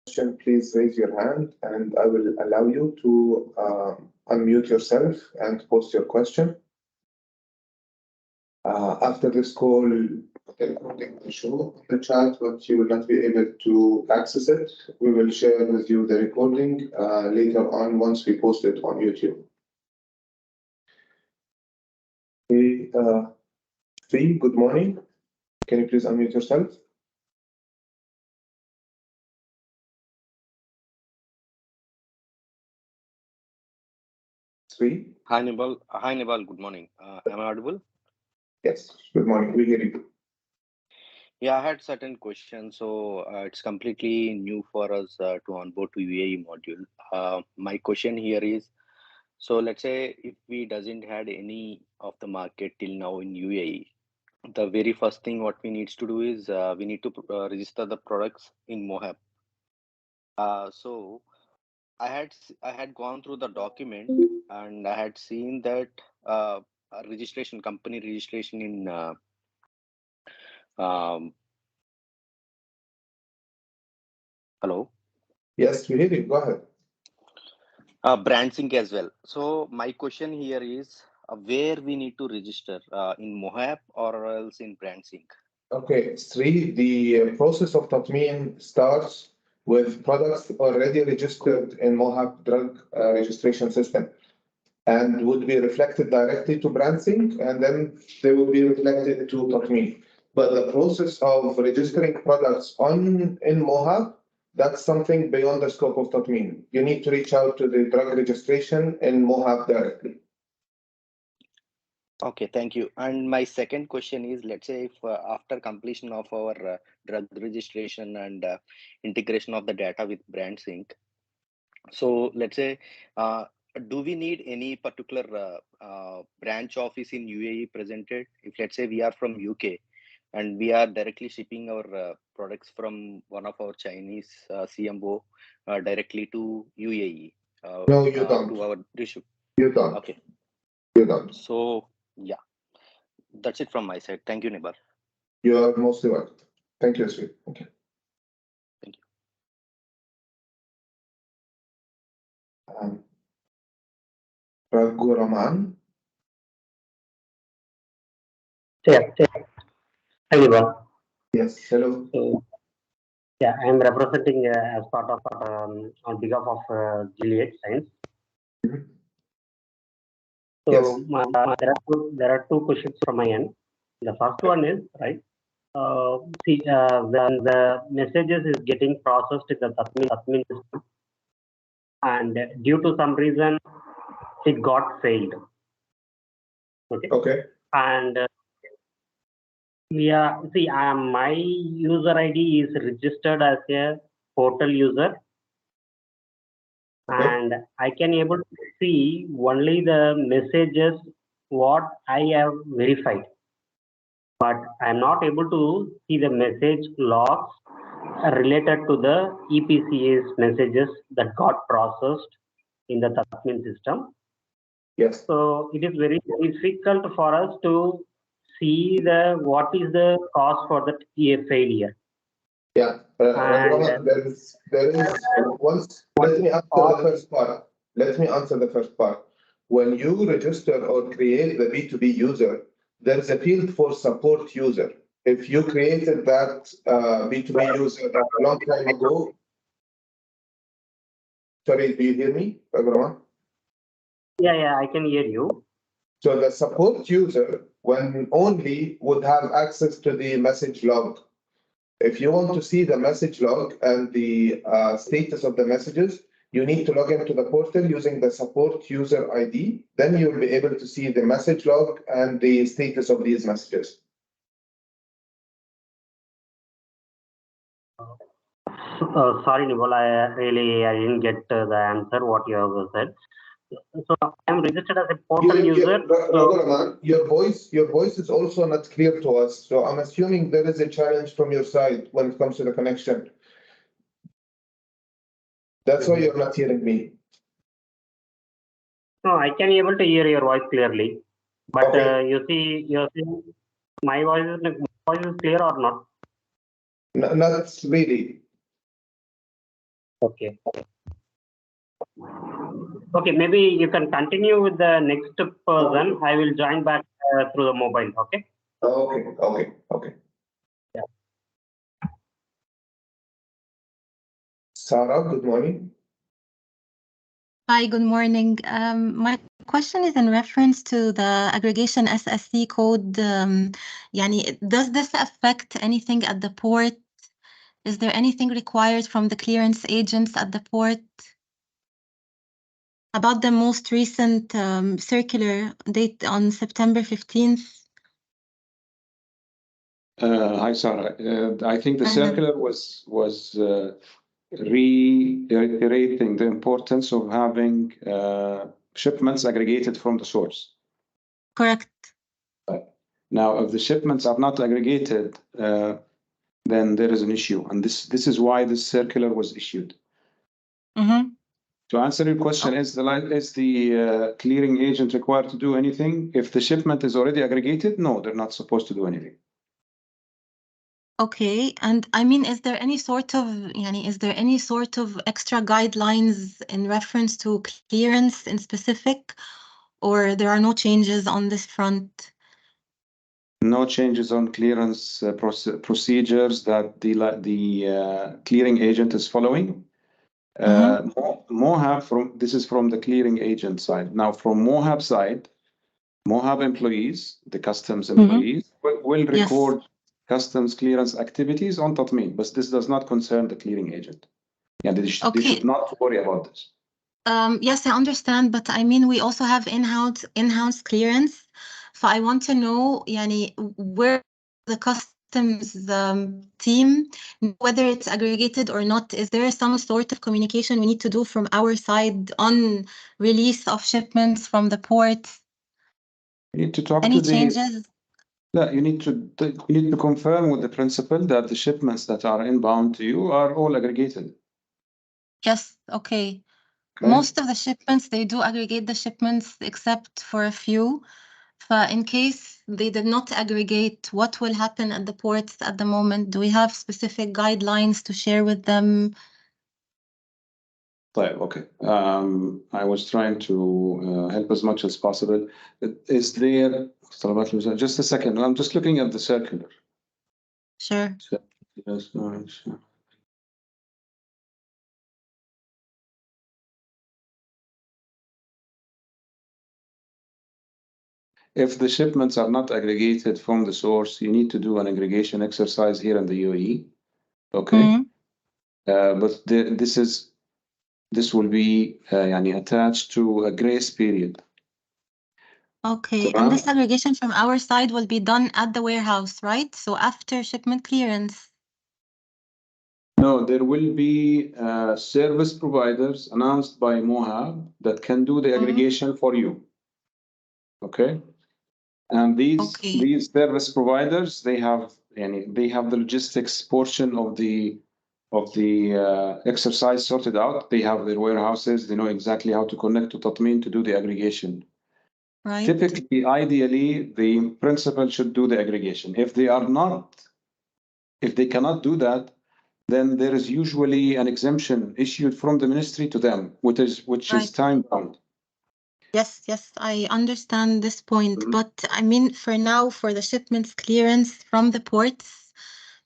question, please raise your hand and I will allow you to unmute yourself and post your question. After this call, the recording will show in the chat, but you will not be able to access it. We will share with you the recording later on once we post it on YouTube. Hey, Sri, good morning. Can you please unmute yourself? Sri? Hi, Nibal. Hi, Nibal. Good morning. Am I audible? Yes, good morning. We hear you. Yeah, I had certain questions. So it's completely new for us to onboard to UAE module. My question here is, so let's say if we doesn't had any of the market till now in UAE, the very first thing what we needs to do is we need to register the products in Mohab. So I had gone through the document and I had seen that registration, company registration in hello. Yes, we hear you. Go ahead. Brand sync as well. So my question here is where we need to register in Mohab or else in brand sync? Okay, Sri, the process of Tatmeen starts with products already registered in Mohab drug registration system and would be reflected directly to BrandSync, and then they will be reflected to Tatmeen. But the process of registering products in Mohab, that's something beyond the scope of Tatmeen. You need to reach out to the drug registration in Mohab directly. Okay, thank you. And my second question is, let's say if after completion of our drug registration and integration of the data with brand sync, so let's say, do we need any particular branch office in UAE presented? If let's say we are from UK and we are directly shipping our products from one of our Chinese CMO directly to UAE. No, you don't. To our district. You don't. Okay. You don't. So yeah, that's it from my side. Thank you, Nibal. You are mostly welcome. Thank you, Sri. Okay. Thank you. Raghu Raman. Yeah. Hi, Nibal. Yes, hello. So, yeah, I am representing as part of on behalf of Gilead Science. So Yes. there are two questions from my end. The first one is right. When the messages is getting processed in the Tatmeen system, and due to some reason it got failed. Okay. Okay. And yeah, see, my user ID is registered as a portal user. Okay. And I can able to see only the messages what I have verified, but I'm not able to see the message logs related to the EPCA's messages that got processed in the Tatmeen system. Yes. So it is very difficult for us to see what is the cause for that failure. Yeah, there is once. Let me answer the first part. Let me answer the first part. When you register or create the B2B user, there is a field for support user. If you created that B2B user a long time ago, sorry, do you hear me, Raghu? Yeah, I can hear you. So the support user, when only would have access to the message log. If you want to see the message log and the status of the messages, you need to log into the portal using the support user ID. Then you'll be able to see the message log and the status of these messages. Sorry, Nibal, I didn't get the answer what you have said. So I'm registered as a portal user. Your voice is also not clear to us. So I'm assuming there is a challenge from your side when it comes to the connection. That's why you're not hearing me. No, I can be able to hear your voice clearly, but Okay. you see, my voice is clear or not? Not really. Okay. Okay, maybe you can continue with the next person. I will join back through the mobile. Okay. Okay. Yeah. Sarah, good morning. Hi, good morning. My question is in reference to the aggregation SSC code. Does this affect anything at the port? Is there anything required from the clearance agents at the port? About the most recent circular date on September 15th. Hi, Sarah. I think the circular was reiterating the importance of having shipments aggregated from the source. Correct. Now, if the shipments are not aggregated, then there is an issue, and this is why this circular was issued. Mm-hmm. To answer your question, is the clearing agent required to do anything? If the shipment is already aggregated, no, they're not supposed to do anything. Okay, and I mean, is there any sort of extra guidelines in reference to clearance in specific, or there are no changes on this front? No changes on clearance procedures that the clearing agent is following. MOHAB, this is from the clearing agent side. Now, from MOHAB side, MOHAB employees, the customs employees, will record customs clearance activities on Tatmeen, but this does not concern the clearing agent. Yeah, they should not worry about this. Yes, I understand, but I mean, we also have in-house clearance. So I want to know, where the customs team, whether it's aggregated or not, is there some sort of communication we need to do from our side on release of shipments from the port? You need to talk Any to the. changes? No, you need to confirm with the principal that the shipments that are inbound to you are all aggregated. Yes, okay. Okay. Most of the shipments, they do aggregate the shipments except for a few. In case they did not aggregate, what will happen at the ports at the moment? Do we have specific guidelines to share with them? Okay. I was trying to help as much as possible. Is there, just a second, I'm just looking at the circular. Sure. If the shipments are not aggregated from the source, you need to do an aggregation exercise here in the UAE. Okay. But this will be attached to a grace period. Okay, and this aggregation from our side will be done at the warehouse, right? So after shipment clearance. No, there will be service providers announced by MOHAB that can do the aggregation for you. Okay. And these service providers, they have the logistics portion of the exercise sorted out. They have their warehouses. They know exactly how to connect to Tatmeen to do the aggregation. Right. Typically, ideally, the principal should do the aggregation. If they cannot do that, then there is usually an exemption issued from the ministry to them, which is time bound. Yes, I understand this point, but I mean, for now, for the shipments clearance from the ports,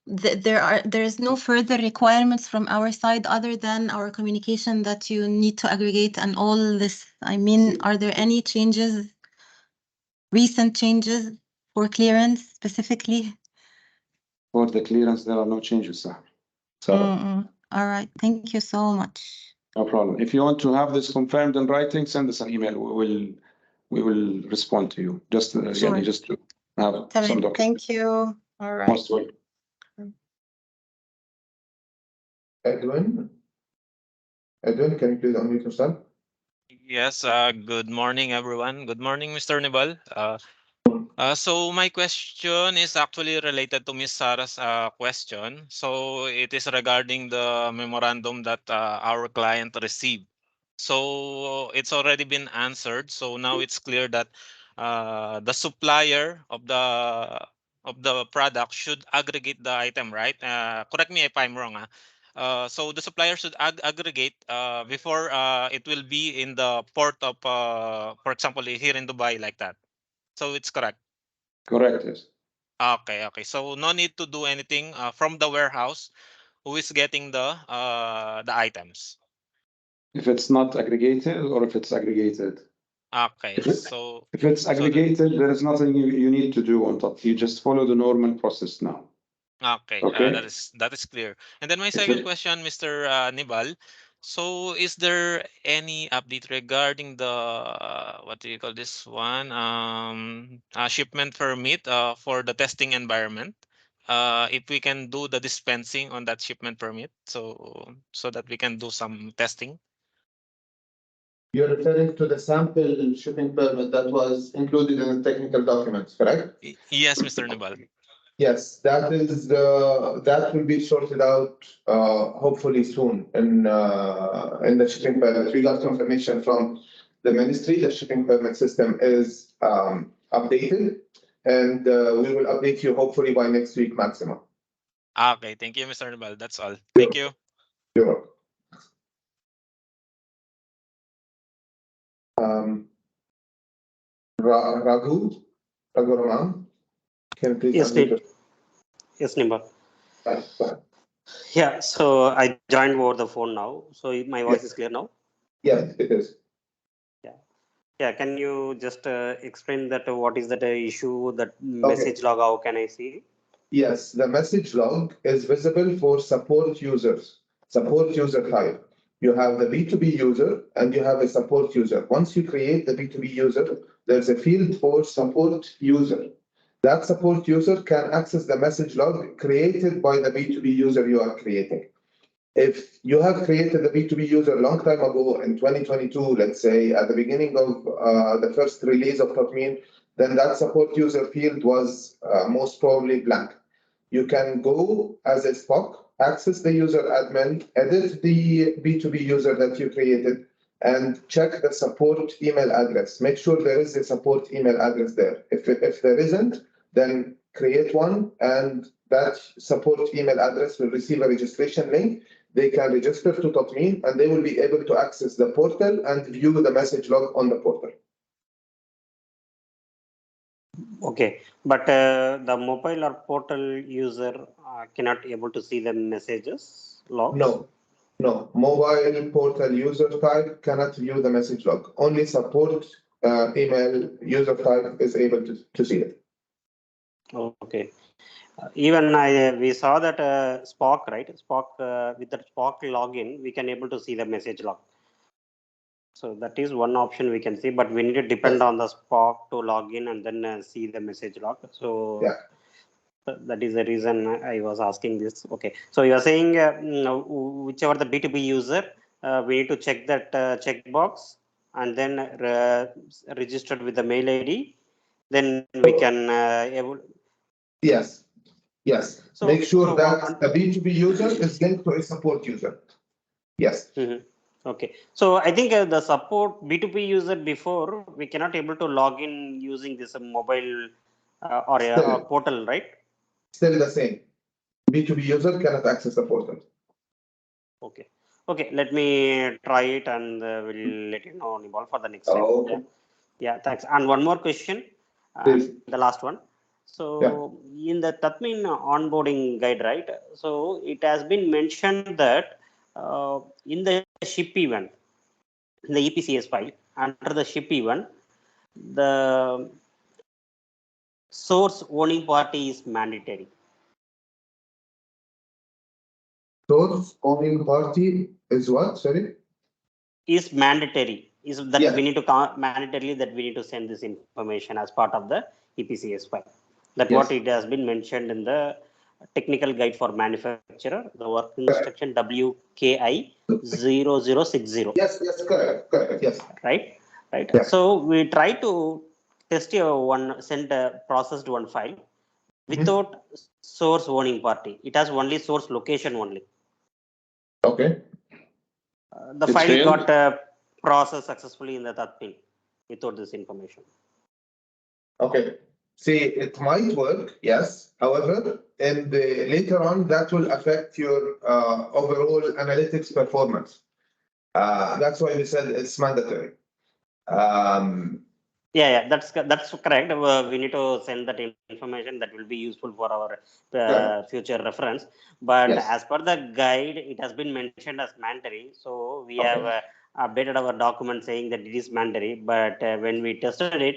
there is no further requirements from our side other than our communication that you need to aggregate and all this. I mean, are there any recent changes for clearance specifically? For the clearance, there are no changes, sir. All right, thank you so much. No problem. If you want to have this confirmed in writing, send us an email. We will respond to you. Just to have some documents. Thank you. All right. Most welcome. Edwin, can you please unmute yourself? Yes, good morning, everyone. Good morning, Mr. Nibal. So my question is actually related to Ms. Sarah's question. So it is regarding the memorandum that our client received. So it's already been answered. So now it's clear that the supplier of the product should aggregate the item, right? Correct me if I'm wrong. So the supplier should aggregate before it will be in the port of, for example, here in Dubai, like that. So it's correct. Correct, yes. Okay, okay. So no need to do anything from the warehouse who is getting the items. If it's not aggregated or if it's aggregated. Okay, If it's aggregated, there is nothing you need to do on top. You just follow the normal process now. Okay, Okay. that is clear. And then my If second it- question, Mr. Nibal. So, is there any update regarding the what do you call this one? Shipment permit for the testing environment. If we can do the dispensing on that shipment permit, so that we can do some testing. You're referring to the sample shipping permit that was included in the technical documents, correct? Yes, Mr. Nibal. Yes, that will be sorted out hopefully soon in the shipping permit. We got confirmation from the ministry. The shipping permit system is updated, and we will update you hopefully by next week maximum. Okay, thank you, Mr. Nibal. That's all. Thank you. You're welcome. Raghu Raman, can you please Yes, unmute yourself? Yes, Nimba. Go ahead. Yeah, so I joined over the phone now. So my voice is clear now? Yes, it is. Yeah, can you just explain that what is that issue, that message log, how can I see? Yes, the message log is visible for support users, support user type. You have the B2B user and you have a support user. Once you create the B2B user, there's a field for support user. That support user can access the message log created by the B2B user you are creating. If you have created the B2B user a long time ago in 2022, let's say at the beginning of the first release of Tatmeen, then that support user field was most probably blank. You can go as a SPOC, access the user admin, edit the B2B user that you created, and check the support email address. Make sure there is a support email address there. If there isn't, then create one, and that support email address will receive a registration link. They can register to Tatmeen, and they will be able to access the portal and view the message log on the portal. Okay, but the mobile or portal user cannot able to see the messages logs? No. Mobile portal user type cannot view the message log. Only support email user type is able to see it. Okay. Even we saw that Spock, right? Spock, with that Spock login, we can able to see the message log. So that is one option we can see, but we need to depend on the Spock to log in and then see the message log. So Yeah. that is the reason I was asking this. Okay. So you are saying whichever the B2B user, we need to check that checkbox and then registered with the mail ID. Then we can able. Yes. So, make sure that the B2B user is linked to a support user. Yes. Okay. So I think the support B2B user before we cannot able to log in using this mobile or a portal, right? Still the same. B2B user cannot access the portal. Okay. Okay. Let me try it and we'll let you know, Nibal, for the next time. Okay. Yeah. Thanks. And one more question. The last one. So in the Tatmeen onboarding guide, right? So it has been mentioned that in the ship event, in the EPCS file, under the ship event, the source owning party is mandatory. Source owning party is what? Sorry? Is mandatory. Is that we need to mandatorily that we need to send this information as part of the EPCS file. That what it has been mentioned in the technical guide for manufacturer, the work instruction WKI 0060. Yes, correct. Yes. Right. Yeah. So we try to test send a processed one file without source owning party. It has only source location only. Okay. The file got processed successfully in the Tatmeen without this information. Okay. say it might work, yes. However, later on, that will affect your overall analytics performance. That's why we said it's mandatory. Yeah, that's correct. We need to send that information that will be useful for our future reference. But Yes. as per the guide, it has been mentioned as mandatory. So we have updated our document saying that it is mandatory. But when we tested it,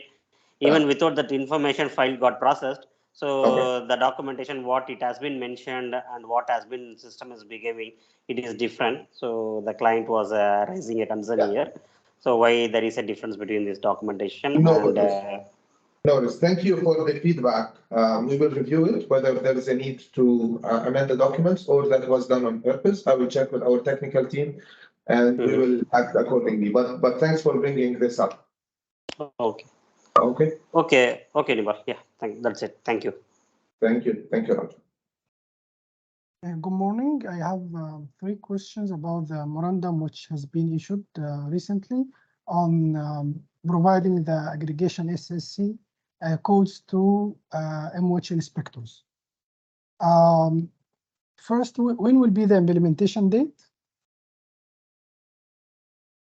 even without that information file got processed. So the documentation, what it has been mentioned and what has been system is behaving, it is different. So the client was raising a concern here. So why there is a difference between this documentation No and worries. Thank you for the feedback. We will review it, whether there is a need to amend the documents or that was done on purpose. I will check with our technical team and we will act accordingly. But thanks for bringing this up. Okay. Okay. Okay, Nibar. Yeah, that's it. Thank you. Thank you, Roger. Good morning. I have 3 questions about the memorandum which has been issued recently on providing the aggregation SSC codes to MOH inspectors. First, when will be the implementation date?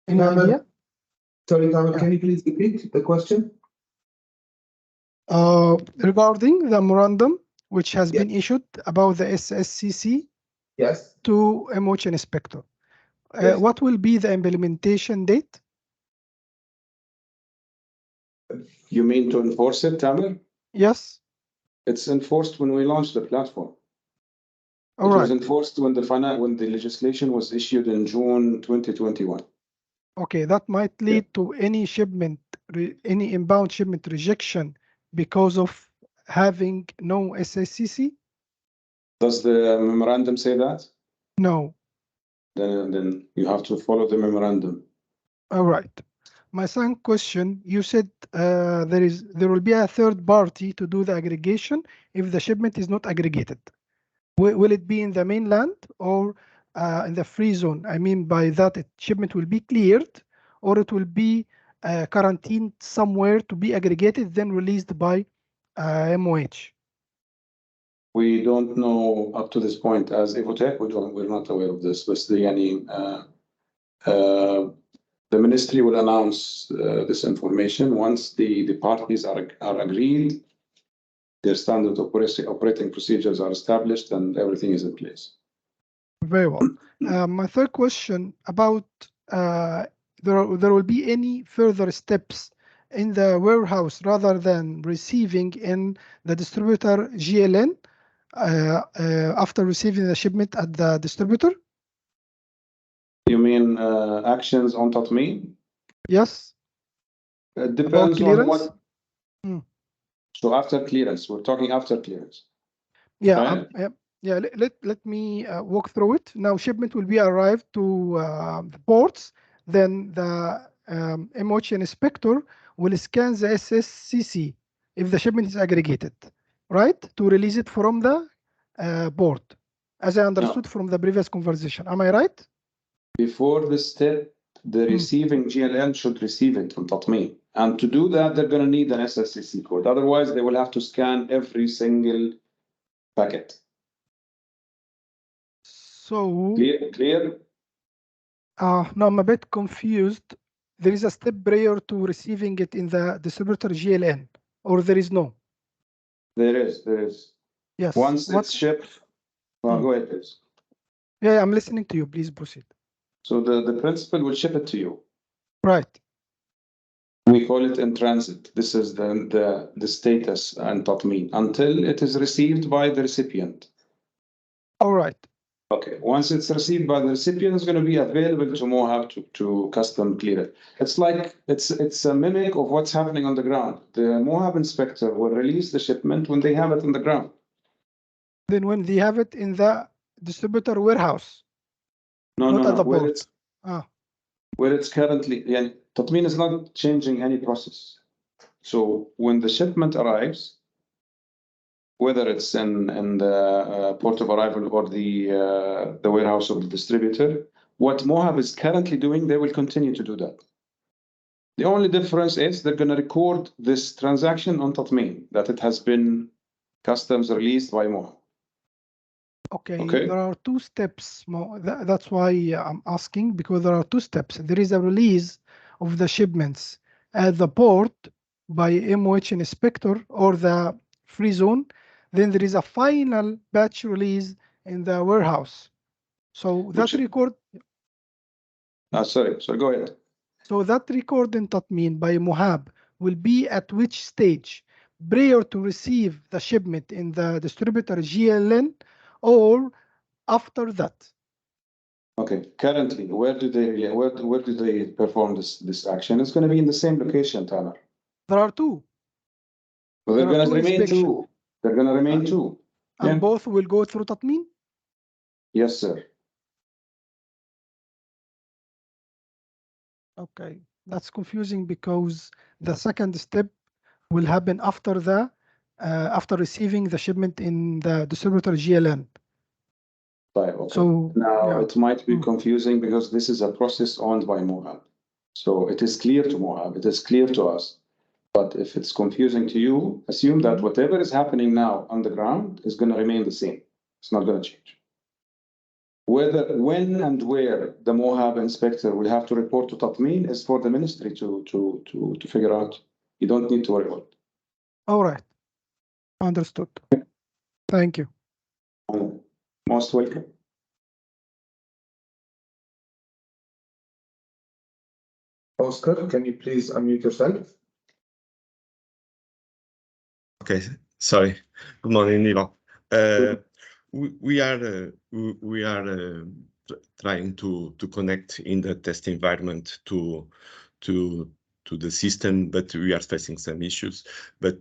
Any idea? Sorry, Tamer, can you please repeat the question? Regarding the memorandum which has been issued about the SSCC Yes. to MOH inspector. Yes. What will be the implementation date? You mean to enforce it, Tamer? Yes. It's enforced when we launch the platform. All it right. was enforced when the legislation was issued in June 2021. Okay, that might lead to any shipment, any inbound shipment rejection because of having no SSCC? Does the memorandum say that? No. Then you have to follow the memorandum. All right. My second question, you said there will be a third party to do the aggregation if the shipment is not aggregated. Will it be in the mainland or in the free zone? I mean by that shipment will be cleared or it will be quarantined somewhere to be aggregated then released by MOH. We don't know up to this point as Evotech. We're not aware of this. But the ministry will announce this information once the parties are agreed, their standard operating procedures are established, and everything is in place. Very well. My third question about there will be any further steps in the warehouse rather than receiving in the distributor GLN after receiving the shipment at the distributor? You mean actions on Tatmeen? Yes. It depends on what. Hmm. So after clearance, we're talking after clearance. Yeah. Right? Yeah. Let me walk through it. Now shipment will be arrived to the ports. Then the MOH inspector will scan the SSCC if the shipment is aggregated, right? To release it from the port, as I understood from the previous conversation. Am I right? Before this step, the receiving GLN should receive it from Tatmeen. And to do that, they're going to need an SSCC code. Otherwise, they will have to scan every single packet. So Clear? no, I'm a bit confused. There is a step prior to receiving it in the distributor GLN, or there is no? There is. Yes. Once it's shipped, well, go ahead, please. Yeah, I'm listening to you. Please proceed. So the principal will ship it to you. Right. We call it in transit. This is the status and Tatmeen until it is received by the recipient. All right. Okay. Once it's received by the recipient, it's going to be available to Mohab to custom clear it. It's like it's a mimic of what's happening on the ground. The Mohab inspector will release the shipment when they have it on the ground. Then when they have it in the distributor warehouse, No, at the where port. it's currently, yeah, Tatmeen is not changing any process. So when the shipment arrives, whether it's in the port of arrival or the warehouse of the distributor, what Mohab is currently doing, they will continue to do that. The only difference is they're going to record this transaction on Tatmeen, that it has been customs released by Moha. Okay, Okay. there are two steps. That's why I'm asking, because there are two steps. There is a release of the shipments at the port by MOH inspector or the free zone. Then there is a final batch release in the warehouse. So that record. Sorry, go ahead. So that record in Tatmeen by Mohab will be at which stage? Prior to receive the shipment in the distributor GLN or after that? Okay, currently, where do they perform this action? It's going to be in the same location, Tanner. There are two. Well, they're There are going to two remain inspection. two. They're going to remain two. And Yeah. both will go through Tatmeen? Yes, sir. Okay, that's confusing because the second step will happen after after receiving the shipment in the distributor GLN. Right, okay. So Now yeah. it might be confusing because this is a process owned by Mohab. So it is clear to Mohab, it is clear to us. But if it's confusing to you, assume that whatever is happening now on the ground is going to remain the same. It's not going to change. Whether, when and where the Mohab inspector will have to report to Tatmeen is for the ministry to figure out. You don't need to worry about it. All right. Understood. Thank you. Most welcome. Oscar, can you please unmute yourself? Okay, sorry. Good morning, Nilo. We are trying to connect in the test environment to the system, but we are facing some issues. But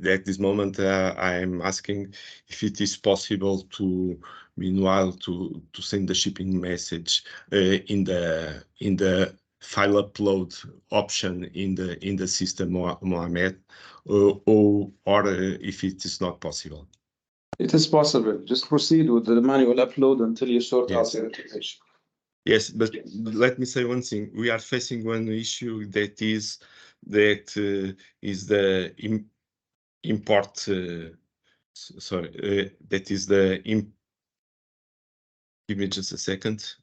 at this moment, I'm asking if it is possible to, meanwhile, to send the shipping message in the file upload option in the system, Mohamed, or if it is not possible. It is possible. Just proceed with the manual upload until you sort out the integration. Yes, but let me say one thing. We are facing one issue that is the import. That is the give me just a second.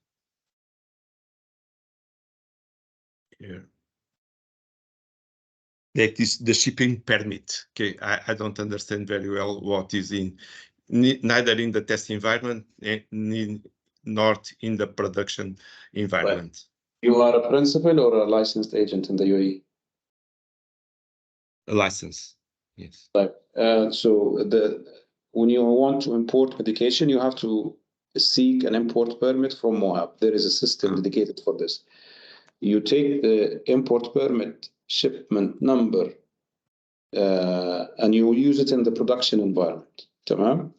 Here. That is the shipping permit. Okay, I don't understand very well what is neither in the test environment nor in the production environment. Right. You are a principal or a licensed agent in the UAE? A license, yes. Right. So when you want to import medication, you have to seek an import permit from Mohab. There is a system dedicated for this. You take the import permit shipment number and you use it in the production environment. Tamam?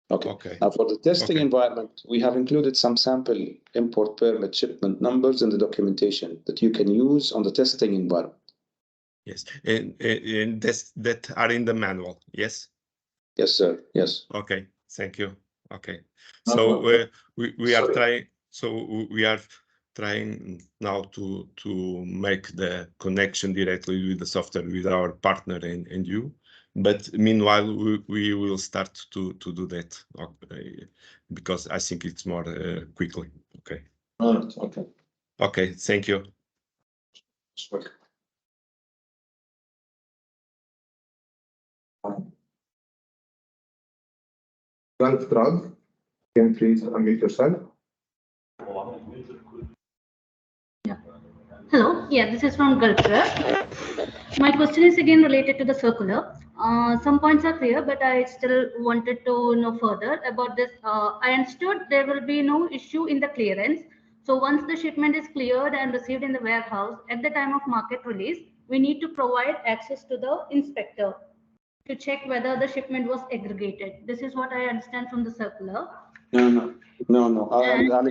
Okay. Now for the testing environment, we have included some sample import permit shipment numbers in the documentation that you can use on the testing environment. Yes, and that are in the manual, yes? Yes, sir. Yes. Okay, thank you. Okay, No so problem. we are trying. So we are trying now to make the connection directly with the software with our partner and you. But meanwhile, we will start to do that, because I think it's more quickly. Okay. All right. Okay. Okay. Thank you. Welcome. Gulf Drug, can you please unmute yourself? Yeah. Hello. Yeah, this is from Gulf Drug. My question is again related to the circular. Some points are clear, but I still wanted to know further about this. I understood there will be no issue in the clearance. So once the shipment is cleared and received in the warehouse, at the time of market release, we need to provide access to the inspector to check whether the shipment was aggregated. This is what I understand from the circular. No. I'll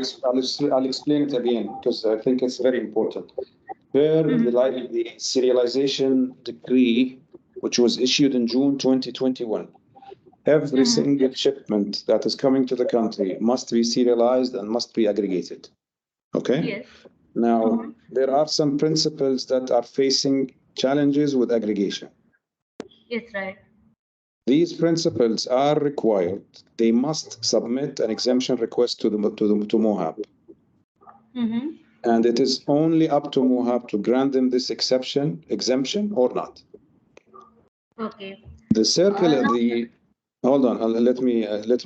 explain it again because I think it's very important. The serialization decree, which was issued in June 2021, every single shipment that is coming to the country must be serialized and must be aggregated. Okay? Yes. Now, there are some principals that are facing challenges with aggregation. Yes, right. These principals are required. They must submit an exemption request to MOHAB. And it is only up to MOHAB to grant them this exemption or not. Okay. The circular, hold on, let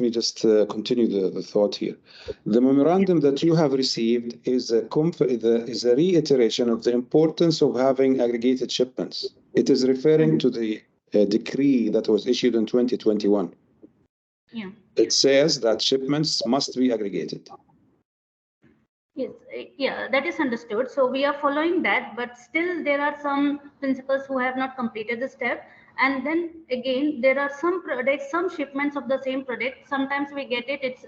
me just continue the thought here. The memorandum that you have received is a reiteration of the importance of having aggregated shipments. It is referring to the decree that was issued in 2021. Yeah. It says that shipments must be aggregated. Yes, yeah, that is understood. So we are following that, but still there are some principals who have not completed the step. And then again, there are some products, some shipments of the same product. Sometimes we get it, it's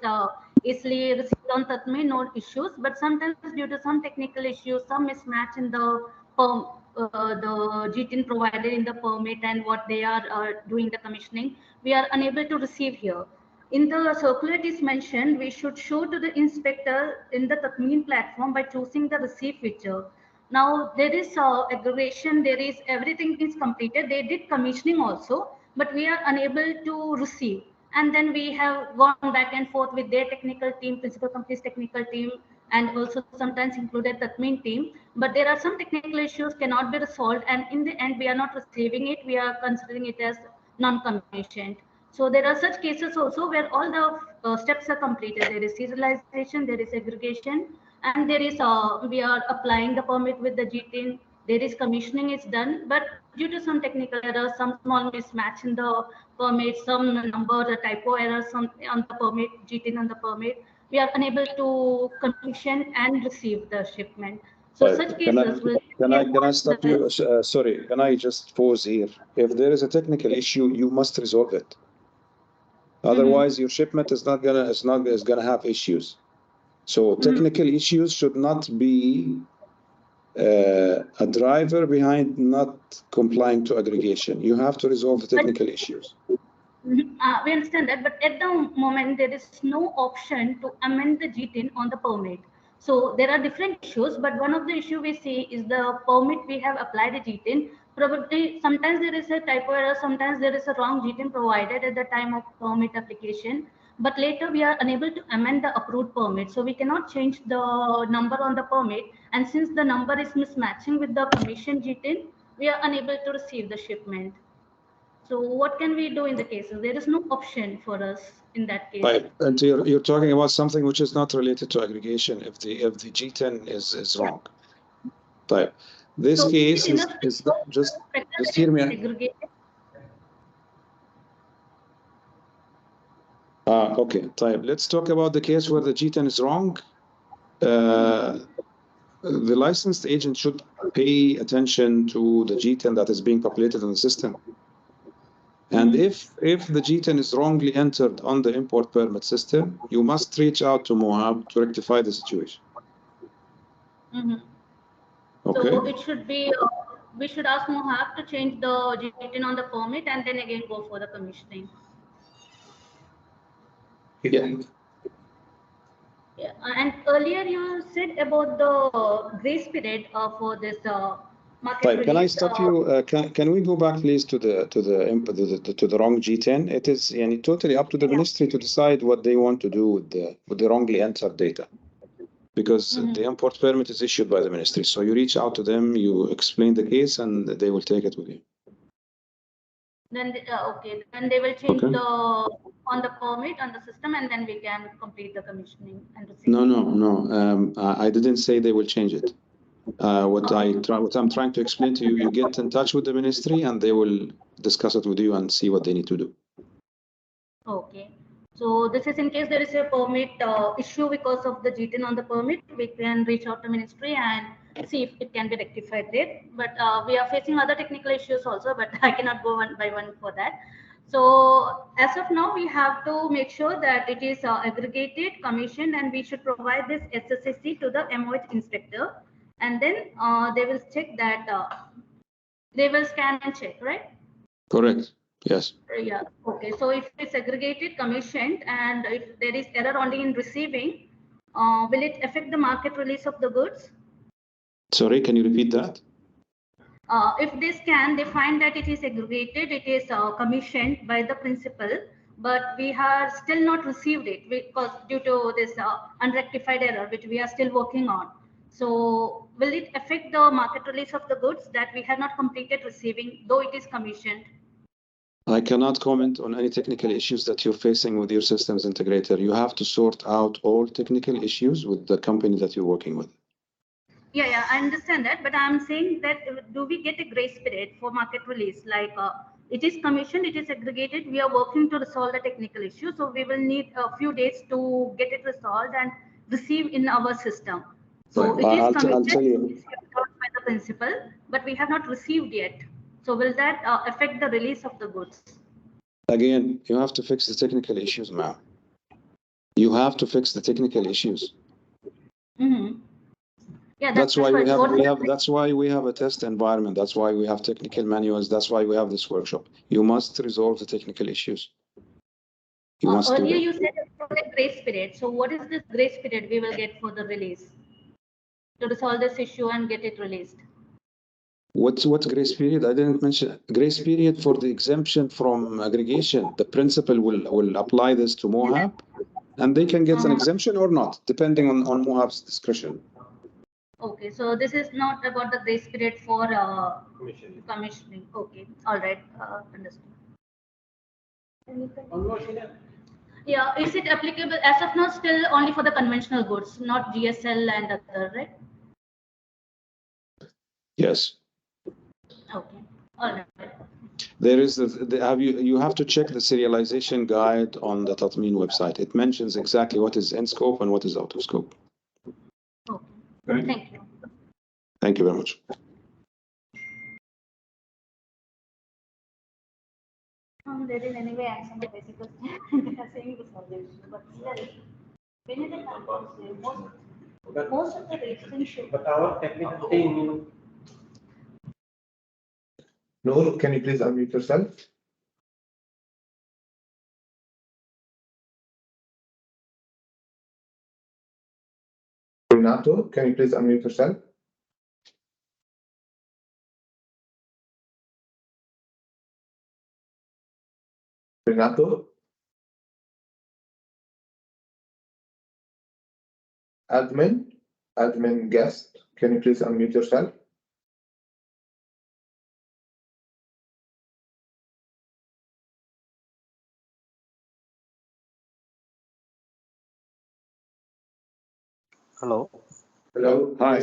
easily received on Tatmeen, no issues. But sometimes due to some technical issues, some mismatch in the GTIN provided in the permit and what they are doing the commissioning, we are unable to receive here. In the circular, it is mentioned we should show to the inspector in the Tatmeen platform by choosing the receive feature. Now there is aggregation, there is everything is completed. They did commissioning also, but we are unable to receive. And then we have gone back and forth with their technical team, principal company's technical team, and also sometimes included Tatmeen team. But there are some technical issues cannot be resolved, and in the end, we are not receiving it. We are considering it as non-commissioned. So there are such cases also where all the steps are completed. There is serialization, there is aggregation, and there is we are applying the permit with the GTIN. There is commissioning is done, but due to some technical errors, some small mismatch in the permit, some number, the typo errors on the permit, GTIN on the permit, we are unable to commission and receive the shipment. So such cases will. Can I stop you? Sorry, can I just pause here? If there is a technical issue, you must resolve it. Otherwise, your shipment is gonna have issues. So technical issues should not be a driver behind not complying to aggregation. You have to resolve the technical issues. We understand that, but at the moment there is no option to amend the GTIN on the permit. So there are different issues, but one of the issue we see is the permit we have applied the GTIN. Probably sometimes there is a typo error, sometimes there is a wrong GTIN provided at the time of permit application. But later we are unable to amend the approved permit. So we cannot change the number on the permit. And since the number is mismatching with the commission GTIN, we are unable to receive the shipment. So what can we do in the cases? There is no option for us in that case. Right, and you're talking about something which is not related to aggregation. If the GTIN is wrong, right? This So case is just hear me. Okay, type. Let's talk about the case where the GTIN is wrong. The licensed agent should pay attention to the GTIN that is being populated in the system. And if the GTIN is wrongly entered on the import permit system, you must reach out to MOHAB to rectify the situation. Okay. So it should be, we should ask MOHAB to change the GTIN on the permit and then again go for the commissioning. Yeah. Yeah. And earlier you said about the grace period for this market Right. release. Can I stop you? Can we go back, please, to the wrong GTIN? It is totally up to the ministry to decide what they want to do with the wrongly entered data, because the import permit is issued by the ministry. So you reach out to them, you explain the case, and they will take it with you. Then okay, then they will change the on the permit on the system, and then we can complete the commissioning and receive. No. I didn't say they will change it. What I'm trying to explain to you, you get in touch with the ministry, and they will discuss it with you and see what they need to do. Okay. So this is in case there is a permit issue because of the GTIN on the permit, we can reach out to ministry and see if it can be rectified there. But we are facing other technical issues also, but I cannot go one by one for that. So as of now, we have to make sure that it is aggregated, commissioned, and we should provide this SSSC to the MOH inspector. And then they will check that, they will scan and check, right? Correct. Yes. Yeah. Okay. So if it's aggregated, commissioned, and if there is error only in receiving, will it affect the market release of the goods? Sorry, can you repeat that? If they scan, they find that it is aggregated, it is commissioned by the principal, but we have still not received it because due to this unrectified error, which we are still working on. So will it affect the market release of the goods that we have not completed receiving, though it is commissioned? I cannot comment on any technical issues that you're facing with your systems integrator. You have to sort out all technical issues with the company that you're working with. Yeah, I understand that, but I'm saying that do we get a grace period for market release? Like it is commissioned, it is aggregated, we are working to resolve the technical issue. So we will need a few days to get it resolved and receive in our system. So it is commissioned, it is kept out by the principal, but we have not received yet. So will that affect the release of the goods? Again, you have to fix the technical issues, ma'am. You have to fix the technical issues. Mm-hmm. Yeah, that's why we have a test environment. That's why we have technical manuals. That's why we have this workshop. You must resolve the technical issues. Earlier you said a grace period. So what is this grace period we will get for the release to resolve this issue and get it released? What's grace period? I didn't mention grace period for the exemption from aggregation. The principal will apply this to Mohab, and they can get an exemption or not, depending on Mohab's discretion. Okay, so this is not about the grace period for commissioning. Okay, all right, understood. Yeah, is it applicable as of now? Still only for the conventional goods, not GSL and other, right? Yes. Okay, all right. There is you have to check the serialization guide on the Tatmeen website. It mentions exactly what is in scope and what is out of scope. Okay, thank you. Thank you very much. They didn't anyway answer the basic question. They are saying the solution, but still, when it comes most of the extension. But our technical team, Noor, can you please unmute yourself? Renato, can you please unmute yourself? Renato? Admin guest, can you please unmute yourself? Hello. Hello. Hi.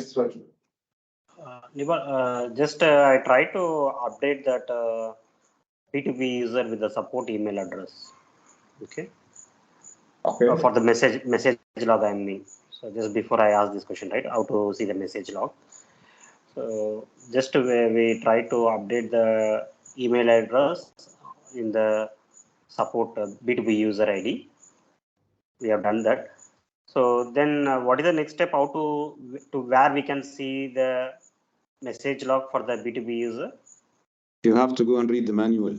Just I try to update that P2P user with the support email address. Okay. For the message log, I mean. So just before I ask this question, right? How to see the message log. So just we try to update the email address in the support B2B user ID. We have done that. So then what is the next step? How to where we can see the message log for the B2B user? You have to go and read the manual.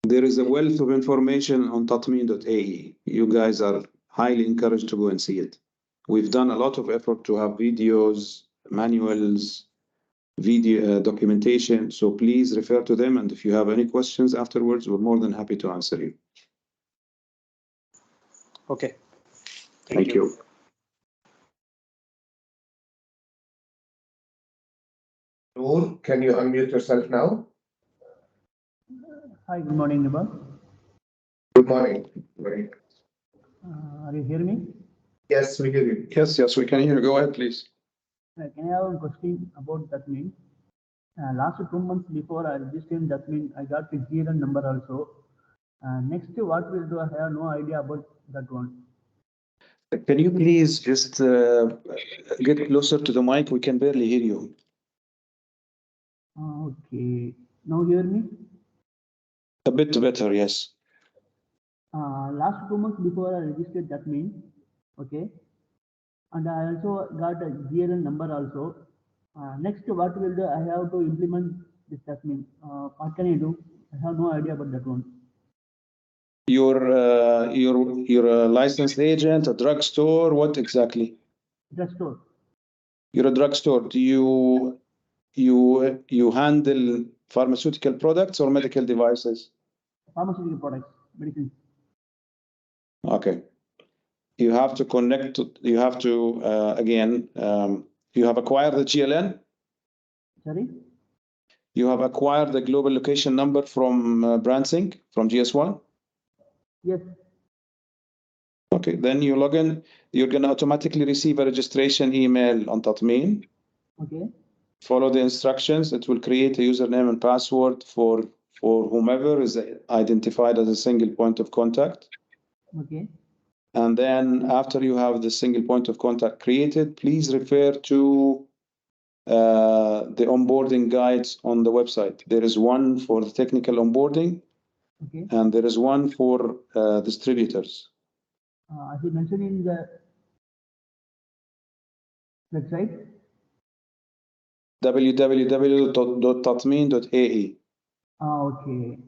There is a wealth of information on tatmeen.ae. You guys are highly encouraged to go and see it. We've done a lot of effort to have videos, manuals, video documentation. So please refer to them. And if you have any questions afterwards, we're more than happy to answer you. Okay. Thank you. Noor, can you unmute yourself now? Hi, good morning, Nibal. Good morning. Are you hearing me? Yes, we hear you. Yes, we can hear you. Go ahead, please. Can I have a question about Tatmeen? Last 2 months before I registered in Tatmeen, I got the GLN number also. Next, what will do? I have no idea about that one. Can you please just get closer to the mic? We can barely hear you. Okay. Now hear me? A bit better, yes. Last 2 months before I registered Tatmeen, okay, and I also got a GLN number also. Next, what will do? I have to implement this Tatmeen. What can I do? I have no idea about that one. You're a licensed agent, a drugstore, what exactly? Drugstore. You're a drugstore. Do you handle pharmaceutical products or medical devices? Pharmaceutical products, medicine. Okay. You have to connect to, you have to, again, you have acquired the GLN. Sorry? You have acquired the global location number from BrandSync, from GS1. Yes. Okay, then you log in, you're going to automatically receive a registration email on Tatmeen. Okay. Follow the instructions. It will create a username and password for whomever is identified as a single point of contact. Okay. And then after you have the single point of contact created, please refer to the onboarding guides on the website. There is one for the technical onboarding, Okay. and there is one for distributors. As you mentioned in the website. www.tatmeen.ae. Okay.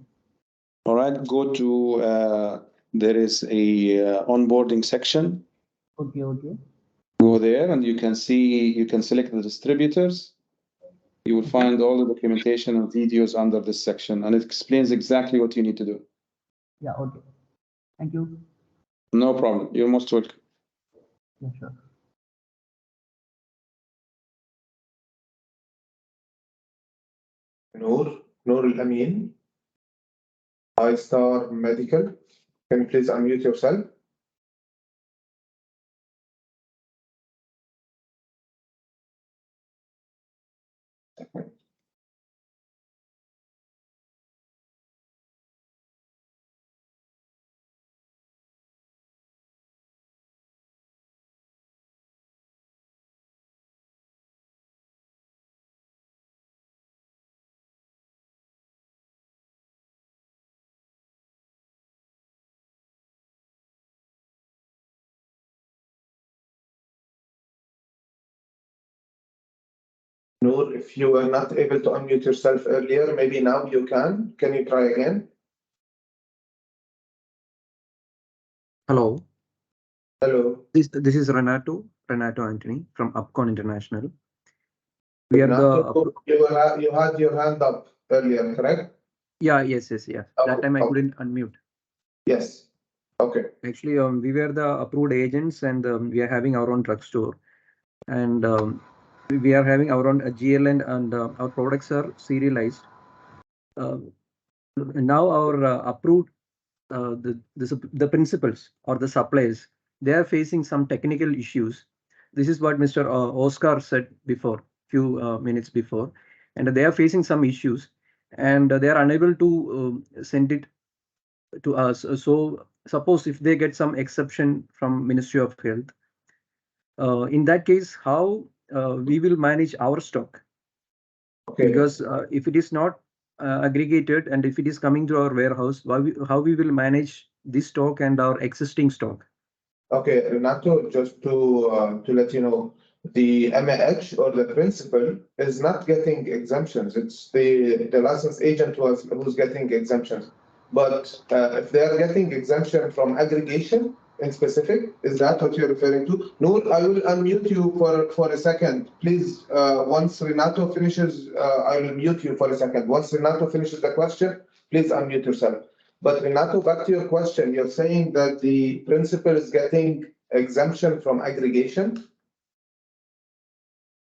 All right, go to, there is a onboarding section. Okay. Okay. Go there and you can see, you can select the distributors. You will find all the documentation and videos under this section, and it explains exactly what you need to do. Yeah. Okay. Thank you. No problem. You're most welcome. Yeah. Sure. Noor Al-Amin, iStar Medical. Can you please unmute yourself? Noor, if you were not able to unmute yourself earlier, maybe now you can. Can you try again? Hello. Hello. This is Renato Anthony from Upcon International. We are Renato, you had your hand up earlier, correct? yes. Okay, That time I couldn't unmute. Yes. Okay. Actually, we were the approved agents, and we are having our own drugstore, and we are having our own GLN, and our products are serialized. Now our approved the principals or the suppliers, they are facing some technical issues. This is what Mr. Oscar said before, few minutes before, and they are facing some issues, and they are unable to send it to us. So suppose if they get some exception from Ministry of Health, in that case, how we will manage our stock? Okay. Because if it is not aggregated and if it is coming to our warehouse, how we will manage this stock and our existing stock? Okay, Renato, just to let you know, the MAH or the principal is not getting exemptions. It's the licensed agent who's getting exemptions. But if they are getting exemption from aggregation in specific, is that what you're referring to? Noor, I will unmute you for a second. Please, once Renato finishes, I will mute you for a second. Once Renato finishes the question, please unmute yourself. But Renato, back to your question, you're saying that the principal is getting exemption from aggregation?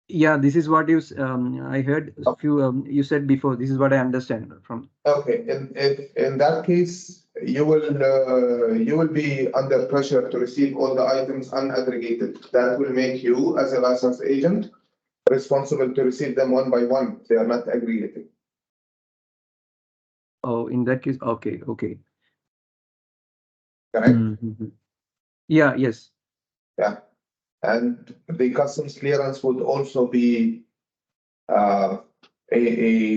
Yeah, this is what I heard a few you said before. This is what I understand from. Okay, in that case, you will be under pressure to receive all the items unaggregated. That will make you, as a licensed agent, responsible to receive them one by one. They are not aggregated. Oh, in that case, okay. Correct? Mm-hmm. Yeah, yes. Yeah. And the customs clearance would also be a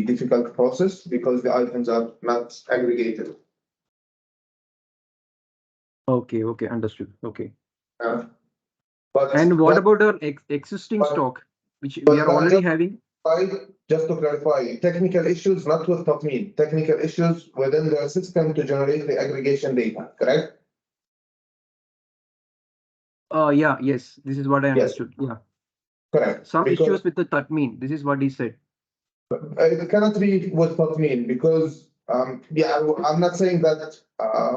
difficult process because the items are not aggregated. Okay, understood. Okay. And what about our existing stock, which we are already having? Just to clarify, technical issues not with Tatmeen, technical issues within the system to generate the aggregation data, correct? Yes, this is what I understood. Yeah. Correct. Some Because issues with the Tatmeen. This is what he said. it cannot be what Tatmeen because yeah, I'm not saying that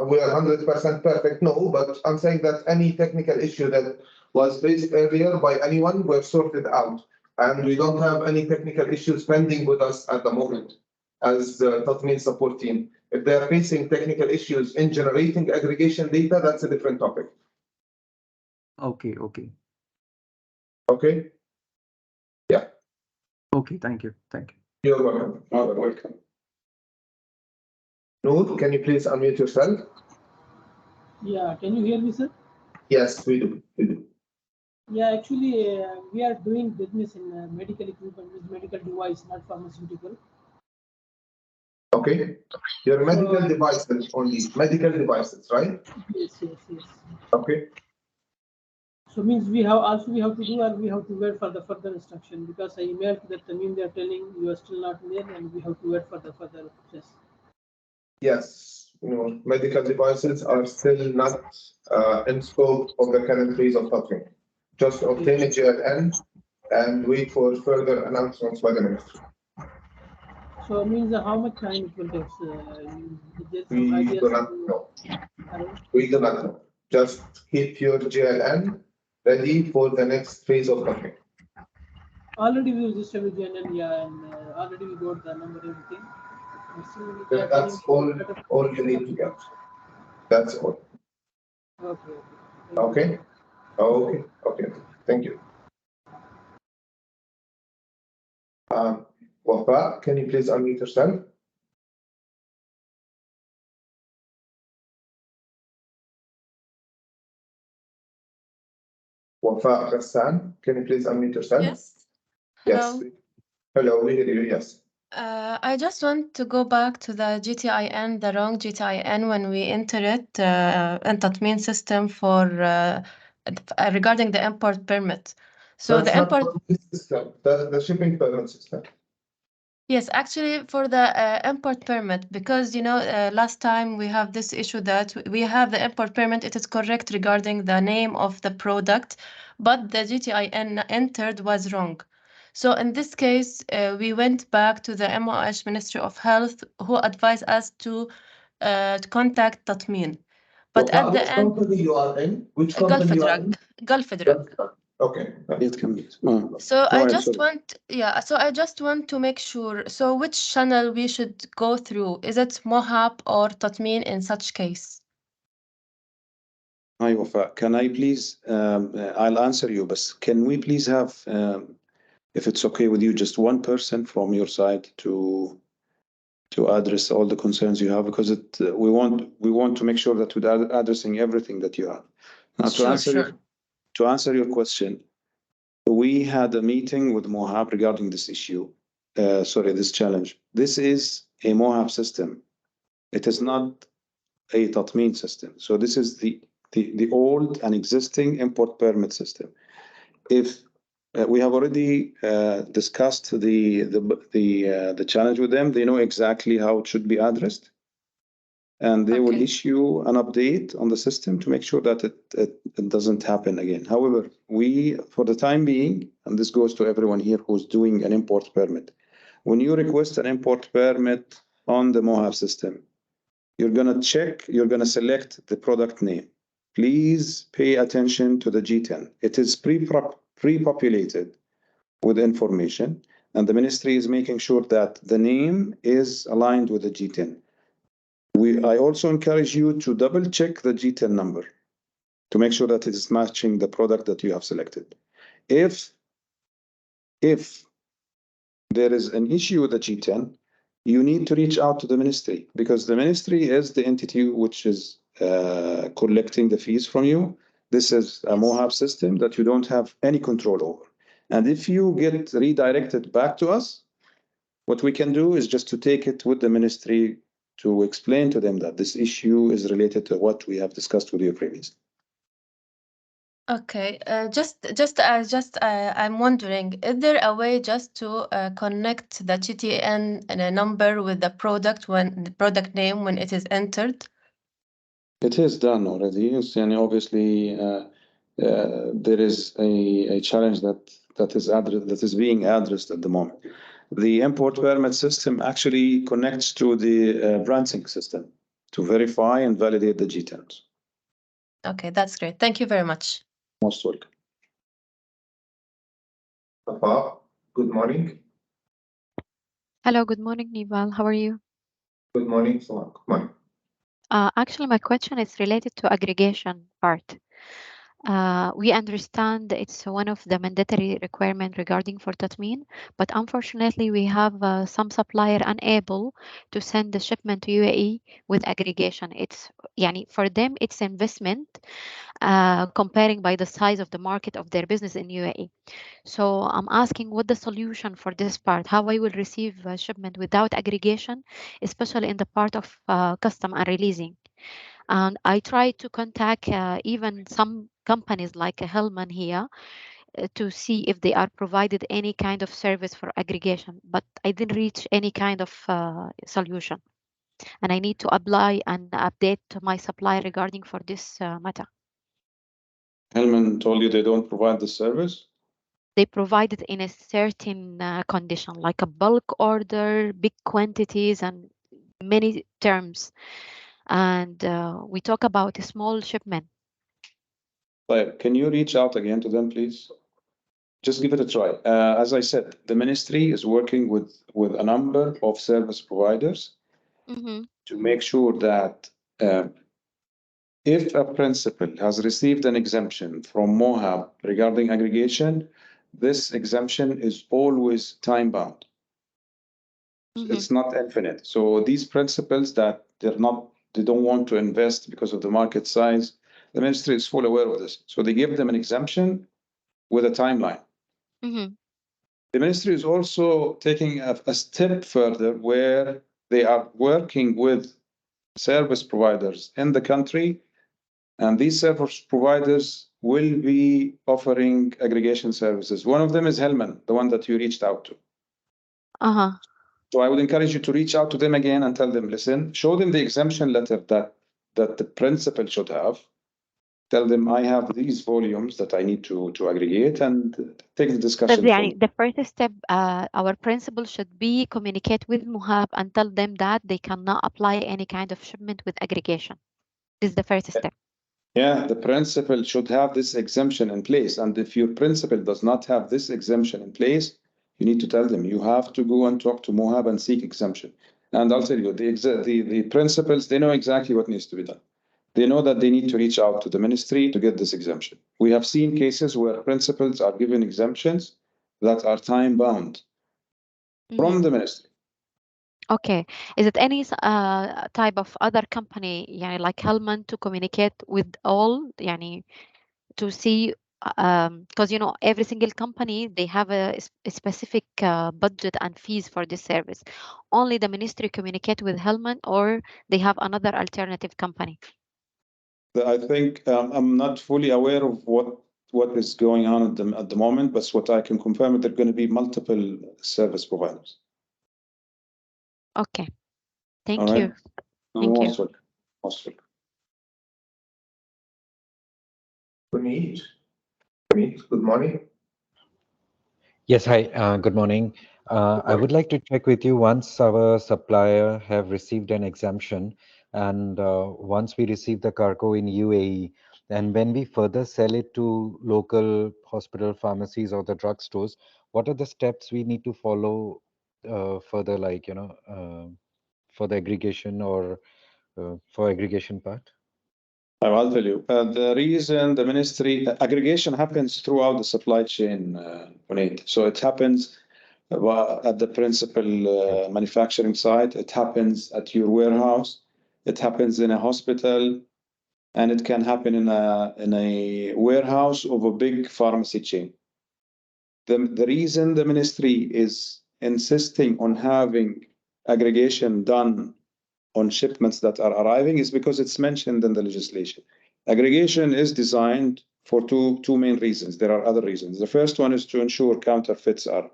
we are 100% perfect. No, but I'm saying that any technical issue that was raised earlier by anyone were sorted out, and we don't have any technical issues pending with us at the moment as the Tatmeen support team. If they are facing technical issues in generating aggregation data, that's a different topic. Okay, okay. Okay. Yeah. Okay, thank you. Thank you. You're welcome. You're welcome. Noor, can you please unmute yourself? Yeah, can you hear me, sir? Yes, we do. We do. Yeah, actually, we are doing business in medical equipment, with medical device, not pharmaceutical. Okay. Your medical devices only, medical devices, right? Yes, yes, yes. Okay. So means we have to do, and we have to wait for the further instruction, because I emailed that they are telling you are still not there, and we have to wait for the further process. Yes, medical devices are still not in scope of the current phase of Tatmeen. Just obtain a GLN and wait for further announcements by the ministry. So means how much time it will take? We do not know. We do not know. Just keep your GLN ready for the next phase of Tatmeen. Already we registered with GNN, yeah, and already we got the number, everything. That's all you need to get. That's all. Okay. Okay. Okay. Okay. Thank you. Wafa, can you please unmute yourself? Wafa Ghassan, can you please unmute yourself? Yes. Yes. Hello, we hear you. Yes. I just want to go back to the GTIN, the wrong GTIN when we enter it in Tatmeen system for regarding the import permit. So that's the import system. That's the shipping permit system. Yes, actually for the import permit, because last time we have this issue that we have the import permit, it is correct regarding the name of the product, but the GTIN entered was wrong. So in this case, we went back to the MOH Ministry of Health, who advised us to contact Tatmeen. But at the end, company you are in? Which company Gulf you are Drug, in? Gulf Drug. Okay. It can be. So I just want to make sure. So which channel we should go through? Is it Mohab or Tatmeen in such case? Hi, Wafa. Can I please, I'll answer you, but can we please have, if it's okay with you, just one person from your side to address all the concerns you have, because we want to make sure that we're addressing everything that you have. Now, to answer your question, we had a meeting with Mohab regarding this issue. This challenge. This is a Mohab system. It is not a Tatmeen system. So this is the old and existing import permit system. If we have already discussed the challenge with them, they know exactly how it should be addressed, and they will issue an update on the system to make sure that it doesn't happen again. However, we, for the time being, and this goes to everyone here who's doing an import permit, when you request an import permit on the Mohab system, you're going to select the product name. Please pay attention to the G10. It is pre-populated with information, and the ministry is making sure that the name is aligned with the G10. I also encourage you to double check the G10 number to make sure that it is matching the product that you have selected. If there is an issue with the G10, you need to reach out to the ministry, because the ministry is the entity which is collecting the fees from you. This is a Mohab system that you don't have any control over. And if you get redirected back to us, what we can do is just to take it with the ministry to explain to them that this issue is related to what we have discussed with you previously. Okay, I'm wondering, is there a way just to connect the GTN number with the product name when it is entered? It is done already. Obviously, there is a challenge that is being addressed at the moment. The import permit system actually connects to the brand sync system to verify and validate the G10s. Okay, that's great. Thank you very much. Most welcome. Safa, good morning. Hello, good morning, Nibal. How are you? Good morning, Safa. Good morning. Actually, my question is related to aggregation part. We understand it's one of the mandatory requirement regarding for Tatmeen, but unfortunately, we have some supplier unable to send the shipment to UAE with aggregation. It's yani, for them, it's investment comparing by the size of the market of their business in UAE. So I'm asking what the solution for this part, how I will receive a shipment without aggregation, especially in the part of custom and releasing. And I tried to contact even some companies like Hellman here to see if they are provided any kind of service for aggregation, but I didn't reach any kind of solution. And I need to apply and update my supplier regarding for this matter. Hellman told you they don't provide the service? They provide it in a certain condition, like a bulk order, big quantities, and many terms. And we talk about a small shipment. But can you reach out again to them, please? Just give it a try. As I said, the ministry is working with a number of service providers to make sure that if a principal has received an exemption from MOHAB regarding aggregation, this exemption is always time bound. It's not infinite. So these principals that they don't want to invest because of the market size, the ministry is fully aware of this. So they give them an exemption with a timeline. The ministry is also taking a step further where they are working with service providers in the country, and these service providers will be offering aggregation services. One of them is Hellman, the one that you reached out to. So I would encourage you to reach out to them again and tell them, listen, show them the exemption letter that the principal should have. Tell them I have these volumes that I need to aggregate and take the discussion. The first step, our principal should be communicate with MOHAB and tell them that they cannot apply any kind of shipment with aggregation. This is the first step. Yeah, the principal should have this exemption in place. And if your principal does not have this exemption in place, you need to tell them you have to go and talk to MOHAB and seek exemption. And I'll tell you, the principals, they know exactly what needs to be done. They know that they need to reach out to the ministry to get this exemption. We have seen cases where principals are given exemptions that are time bound from the ministry. Okay. Is it any type of other company, like Hellman, to communicate with all, to see, because every single company, they have a specific budget and fees for this service. Only the ministry communicate with Hellman, or they have another alternative company? I think I'm not fully aware of what is going on at the moment, but what I can confirm is there are going to be multiple service providers. Okay. Thank All right. you. Thank you. Most welcome. Puneet, good morning. Yes, hi, good morning. I would like to check with you once our supplier have received an exemption and once we receive the cargo in UAE, and when we further sell it to local hospital pharmacies or the drugstores, what are the steps we need to follow further, like, for the aggregation or for aggregation part? I'll tell you. The reason the ministry aggregation happens throughout the supply chain, Puneet. So it happens at the principal manufacturing site. It happens at your warehouse. It happens in a hospital, and it can happen in a warehouse of a big pharmacy chain. The reason the ministry is insisting on having aggregation done on shipments that are arriving is because it's mentioned in the legislation. Aggregation is designed for two main reasons. There are other reasons. The first one is to ensure counterfeits are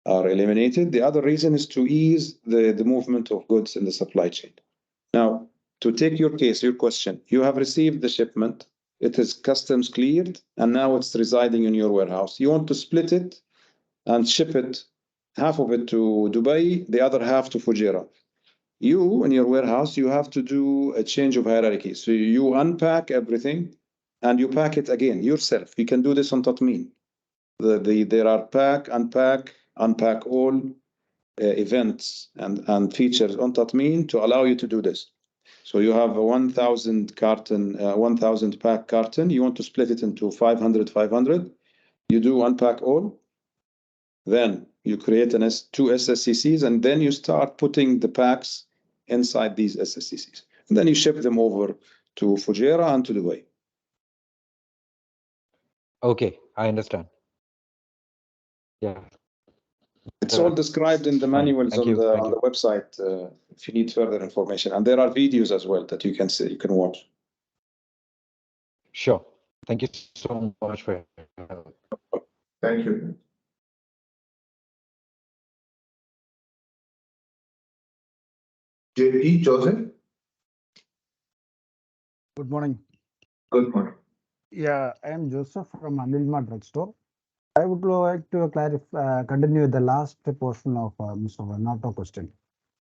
eliminated. The other reason is to ease the movement of goods in the supply chain. Now, to take your case, your question, you have received the shipment it is customs cleared, and now it's residing in your warehouse. You want to split it and ship it, half of it to Dubai, the other half to Fujairah. You, in your warehouse, you have to do a change of hierarchy. So you unpack everything and you pack it again yourself. You can do this on Tatmeen. There are pack, unpack all events and features on Tatmeen to allow you to do this. So you have a 1,000 carton, 1,000 pack carton. You want to split it into 500, 500. You do unpack all. Then you create two SSCCs, and then you start putting the packs inside these SSCCs. And then you ship them over to Fujairah and to Dubai. Okay, I understand. Yeah. It's all described in the manuals on the website if you need further information. And there are videos as well that you can see, you can watch. Sure. Thank you so much for your help. Thank you. JP, Joseph? Good morning. Good morning. Yeah, I am Joseph from Anilma Drugstore. I would like to continue the last portion of Mr. Renato question.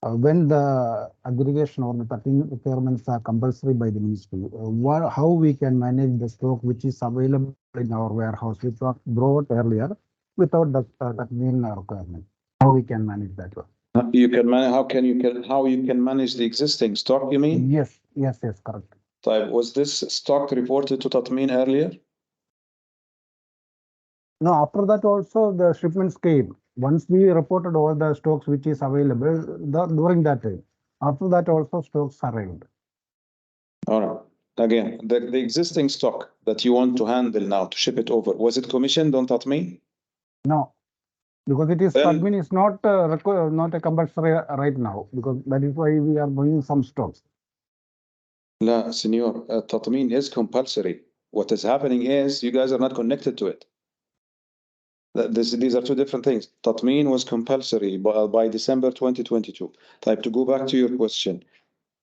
When the aggregation or the 13 requirements are compulsory by the ministry, how we can manage the stock which is available in our warehouse, which was brought earlier without the Tatmeen requirement? How we can manage that one? You can how you can manage the existing stock, you mean? Yes, correct. Was this stock reported to Tatmeen earlier? No, after that also the shipments came. Once we reported all the stocks which is available during that time. After that also stocks arrived. All right. Again, the existing stock that you want to handle now to ship it over, was it commissioned on Tatmeen? No, because it is Tatmeen is not a compulsory right now, because that is why we are bringing some stocks. La, senor, Tatmeen is compulsory. What is happening is you guys are not connected to it. These are two different things. Tatmeen was compulsory by December 2022. To go back to your question,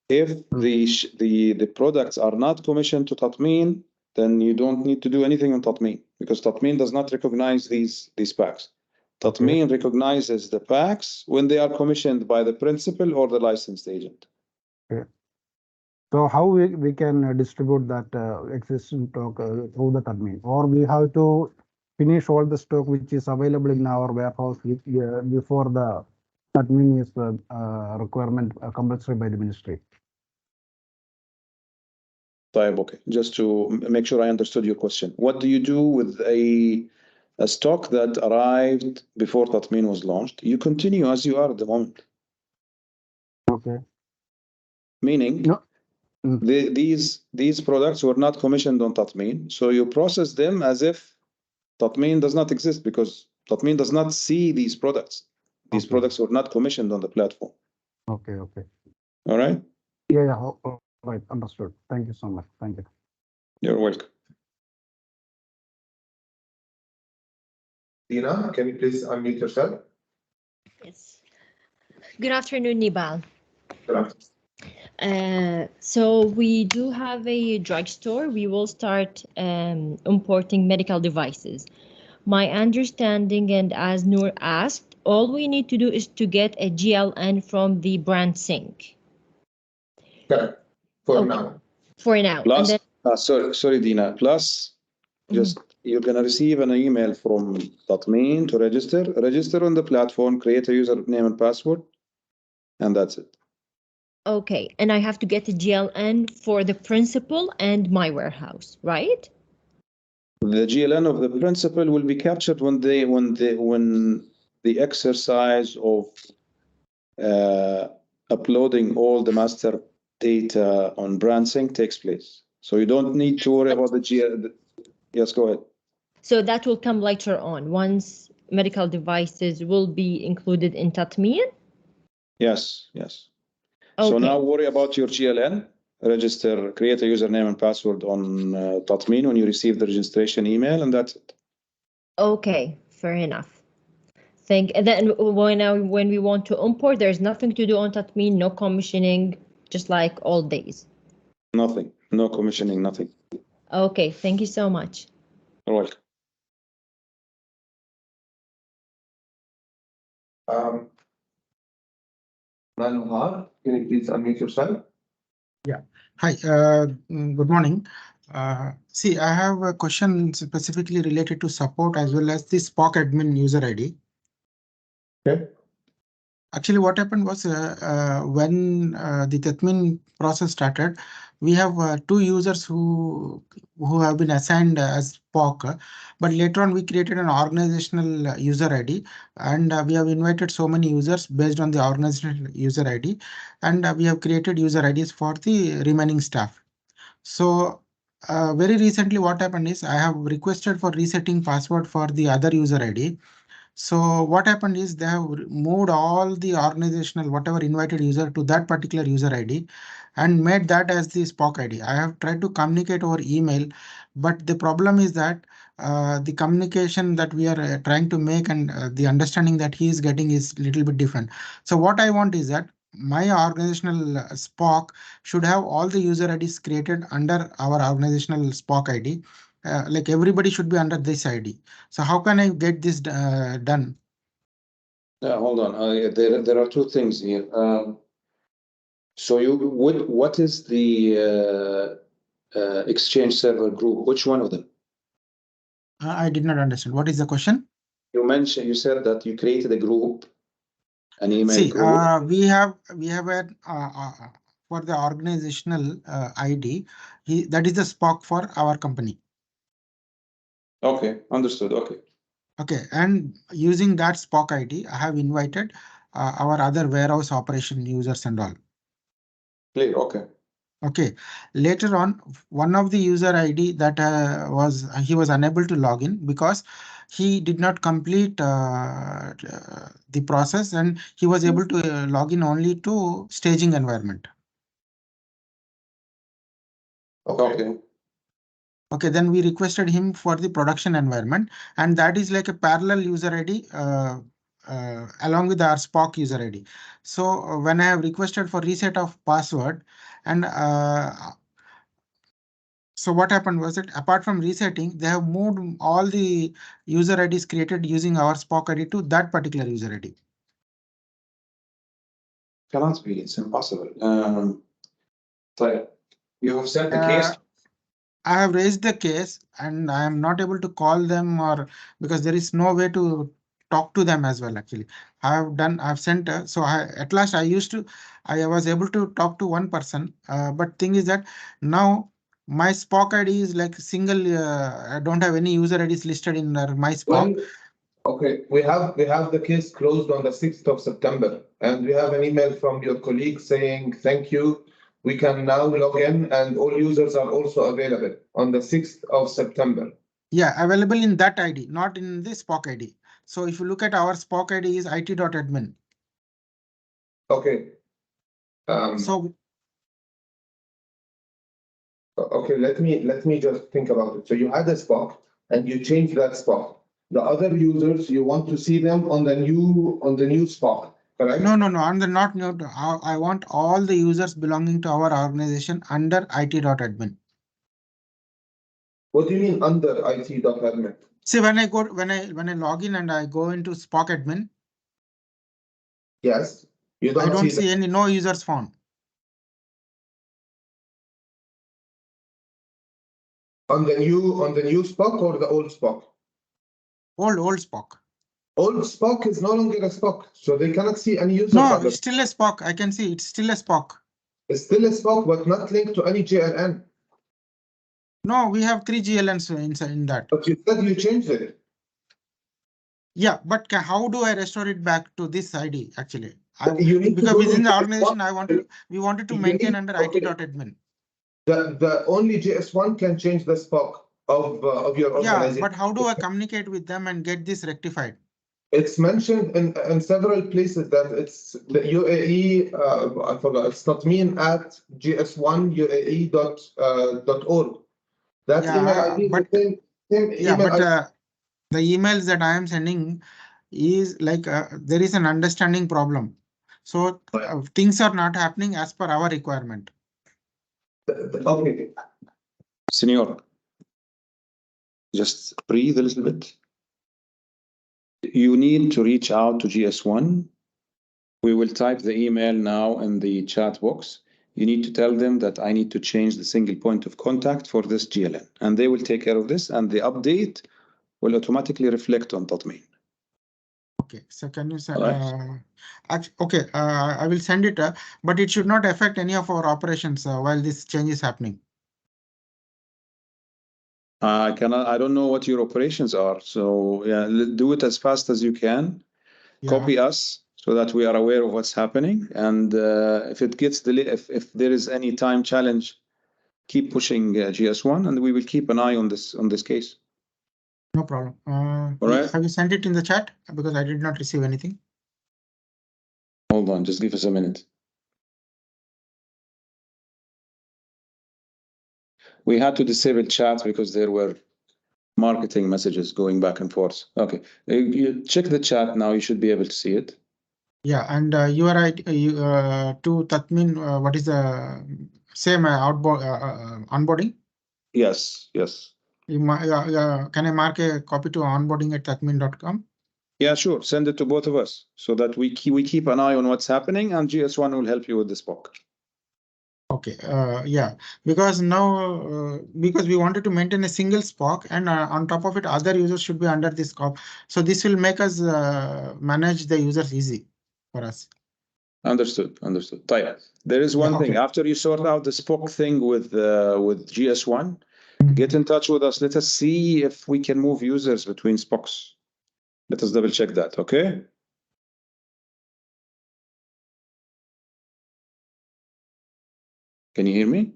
if the products are not commissioned to Tatmeen, then you don't need to do anything on Tatmeen, because Tatmeen does not recognize these packs. Tatmeen recognizes the packs when they are commissioned by the principal or the licensed agent. Okay. So how we can distribute that existing stock through the Tatmeen, or we have to finish all the stock which is available in our warehouse before the Tatmeen is requirement compulsory by the ministry? Okay, just to make sure I understood your question. What do you do with a stock that arrived before Tatmeen was launched? You continue as you are at the moment. Okay. Meaning, these products were not commissioned on Tatmeen, so you process them as if Tatmeen does not exist, because Tatmeen does not see these products. These products were not commissioned on the platform. Okay. All right? Yeah. All right, understood. Thank you so much. Thank you. You're welcome. Dina, can you please unmute yourself? Yes. Good afternoon, Nibal. Good afternoon. So we do have a drugstore. We will start importing medical devices. My understanding, and as Noor asked, all we need to do is to get a GLN from the brand sync. Correct. For now. For now. Plus, and then, sorry, Dina. Plus, just you're gonna receive an email from Tatmeen to register. Register on the platform, create a username and password, and that's it. okay, and I have to get a GLN for the principal and my warehouse, right? The GLN of the principal will be captured when the exercise of uploading all the master data on brand sync takes place. So you don't need to worry about the GLN. Yes, go ahead. So that will come later on, once medical devices will be included in Tatmeen? Yes. Okay. So now worry about your GLN. Register, create a username and password on Tatmeen when you receive the registration email, and that's it. Okay, fair enough. And then when we want to import, there's nothing to do on Tatmeen, no commissioning, just like all days. Nothing, no commissioning, nothing. Okay, thank you so much. You're welcome. Manohar, can you please unmute yourself? Yeah. Hi, good morning. See, I have a question specifically related to support as well as the Spock admin user ID. Okay. Actually, what happened was when the Tatmeen process started, we have two users who have been assigned as Spock, but later on we created an organizational user ID, and we have invited so many users based on the organizational user ID, and we have created user IDs for the remaining staff. So very recently, what happened is I have requested for resetting password for the other user ID. So what happened is they have moved all the organizational whatever invited user to that particular user ID and made that as the Spock ID. I have tried to communicate over email, but the problem is that the communication that we are trying to make and the understanding that he is getting is a little bit different. So what I want is that my organizational Spock should have all the user IDs created under our organizational Spock ID. Like everybody should be under this ID. So how can I get this done? Hold on. There are two things here. So what is the Exchange server group? Which one of them? I did not understand. What is the question? You said that you created a group, an email group. We have a for the organizational ID. That is the Spock for our company. Okay, understood. Okay. Okay, and using that Spock ID, I have invited our other warehouse operation users and all. Clear. Okay. Okay, later on, one of the user ID that he was unable to log in because he did not complete the process, and he was able to log in only to staging environment. Okay. Okay, then we requested him for the production environment, and that is like a parallel user ID along with our Spock user ID. So when I have requested for reset of password, and so what happened was that apart from resetting, they have moved all the user IDs created using our Spock ID to that particular user ID. Cannot be. It's impossible. But you have set the case. I have raised the case and I am not able to call them or because there is no way to talk to them as well. Actually, I've sent, so at last I was able to talk to one person. But thing is that now my Spock ID is like single. I don't have any user IDs listed in my Spock. Okay, we have the case closed on the 6th of September, and we have an email from your colleague saying, thank you. We can now log in and all users are also available on the 6th of September. Yeah, available in that ID, not in the Spock ID. So if you look at our Spock ID is it.admin. Okay. Okay, let me just think about it. So you had a Spock and you changed that Spock. The other users, you want to see them on the new Spock, correct? No, on the not new. I want all the users belonging to our organization under it.admin. What do you mean under it.admin? See, when I log in and I go into Spock admin. Yes, I don't see no users found. On the new Spock or the old Spock? Old Spock. Old Spock is no longer a Spock, so they cannot see any users. No, it's still a Spock. I can see it's still a Spock. It's still a Spock, but not linked to any GLN. No, we have 3 GLNs inside in that. But you said you changed it. Yeah, but how do I restore it back to this ID actually? Because within the organization, we wanted to maintain under it.admin. The only JS1 can change the Spock of your organization. Yeah, but how do I communicate with them and get this rectified? It's mentioned in several places that it's the UAE. I forgot. It's Tatmeen at gs1uae.org. That email ID. The emails that I am sending is like there is an understanding problem. So things are not happening as per our requirement. Okay. Senor, Just breathe a little bit. You need to reach out to GS1. We will type the email now in the chat box. You need to tell them that I need to change the single point of contact for this GLN, and they will take care of this, and the update will automatically reflect on Tatmeen. Okay, so can you say, Right. okay, I will send it, but it should not affect any of our operations while this change is happening. I don't know what your operations are. So yeah, do it as fast as you can. Yeah. Copy us so that we are aware of what's happening. And if it gets delayed, if there is any time challenge, keep pushing GS1, and we will keep an eye on this case. No problem. All right. Have you sent it in the chat? Because I did not receive anything. Hold on, just give us a minute. We had to disable chat because there were marketing messages going back and forth. Okay, you check the chat now. You should be able to see it. Yeah, and you are right. To Tatmeen, what is the same onboarding? Yes, yes. Can I mark a copy to onboarding@tatmeen.com? Yeah, sure. Send it to both of us so that we keep an eye on what's happening, and GS1 will help you with this POC. Okay, yeah, because now because we wanted to maintain a single SPOC, and on top of it, other users should be under this scope. So this will make us manage the users easy for us. Understood. Taya, there is one thing. After you sort out the SPOC thing with GS1, get in touch with us. Let us see if we can move users between SPOCs. Let us double check that, okay? Can you hear me?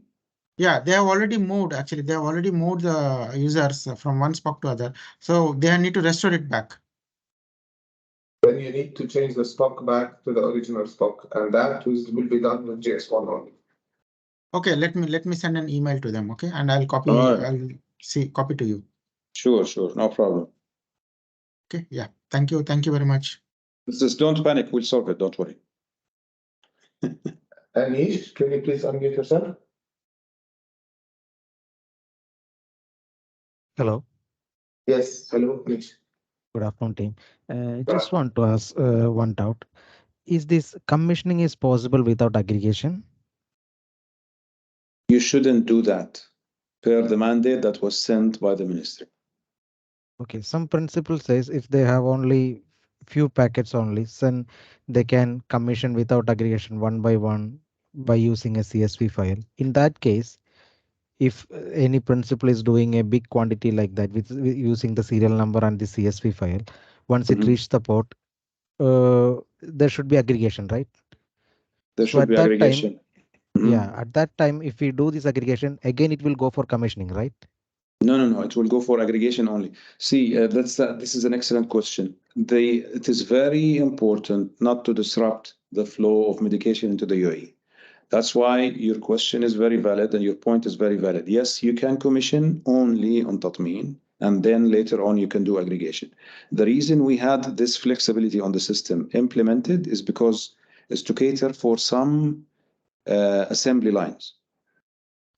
Yeah, they have already moved. Actually, they have already moved the users from one SPOC to other. So they need to restore it back. Then you need to change the stock back to the original stock, and that will be done with JS1 only. Okay, let me send an email to them. Okay, and I'll copy. All right. I'll copy to you. Sure, no problem. Okay, yeah. Thank you very much. Just don't panic. We'll solve it. Don't worry. Anish, can you please unmute yourself? Hello. Yes, hello, Anish. Good afternoon, team. Just want to ask one doubt. Is this commissioning is possible without aggregation? You shouldn't do that per the mandate that was sent by the ministry. Okay, some principle says if they have only few packets only, then they can commission without aggregation one by one by using a CSV file. In that case, if any principal is doing a big quantity like that with using the serial number and the CSV file, once it reaches the port, there should be aggregation, right? There should be aggregation. Yeah, at that time, if we do this aggregation, again, it will go for commissioning, right? No. It will go for aggregation only. See, this is an excellent question. It is very important not to disrupt the flow of medication into the UAE. That's why your question is very valid and your point is very valid. Yes, you can commission only on Tatmeen, and then later on you can do aggregation. The reason we had this flexibility on the system implemented is because it's to cater for some assembly lines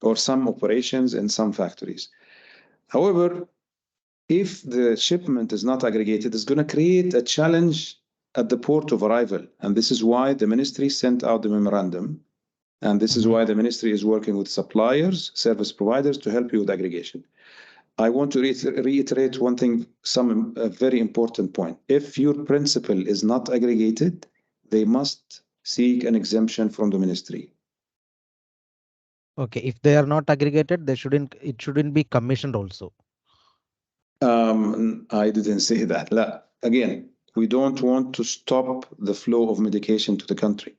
or some operations in some factories. However, if the shipment is not aggregated, it's going to create a challenge at the port of arrival. And this is why the ministry sent out the memorandum. And this is why the ministry is working with suppliers, service providers to help you with aggregation. I want to reiterate one thing, a very important point. If your principal is not aggregated, they must seek an exemption from the ministry. Okay, if they are not aggregated, it shouldn't be commissioned also. I didn't say that. Again, we don't want to stop the flow of medication to the country.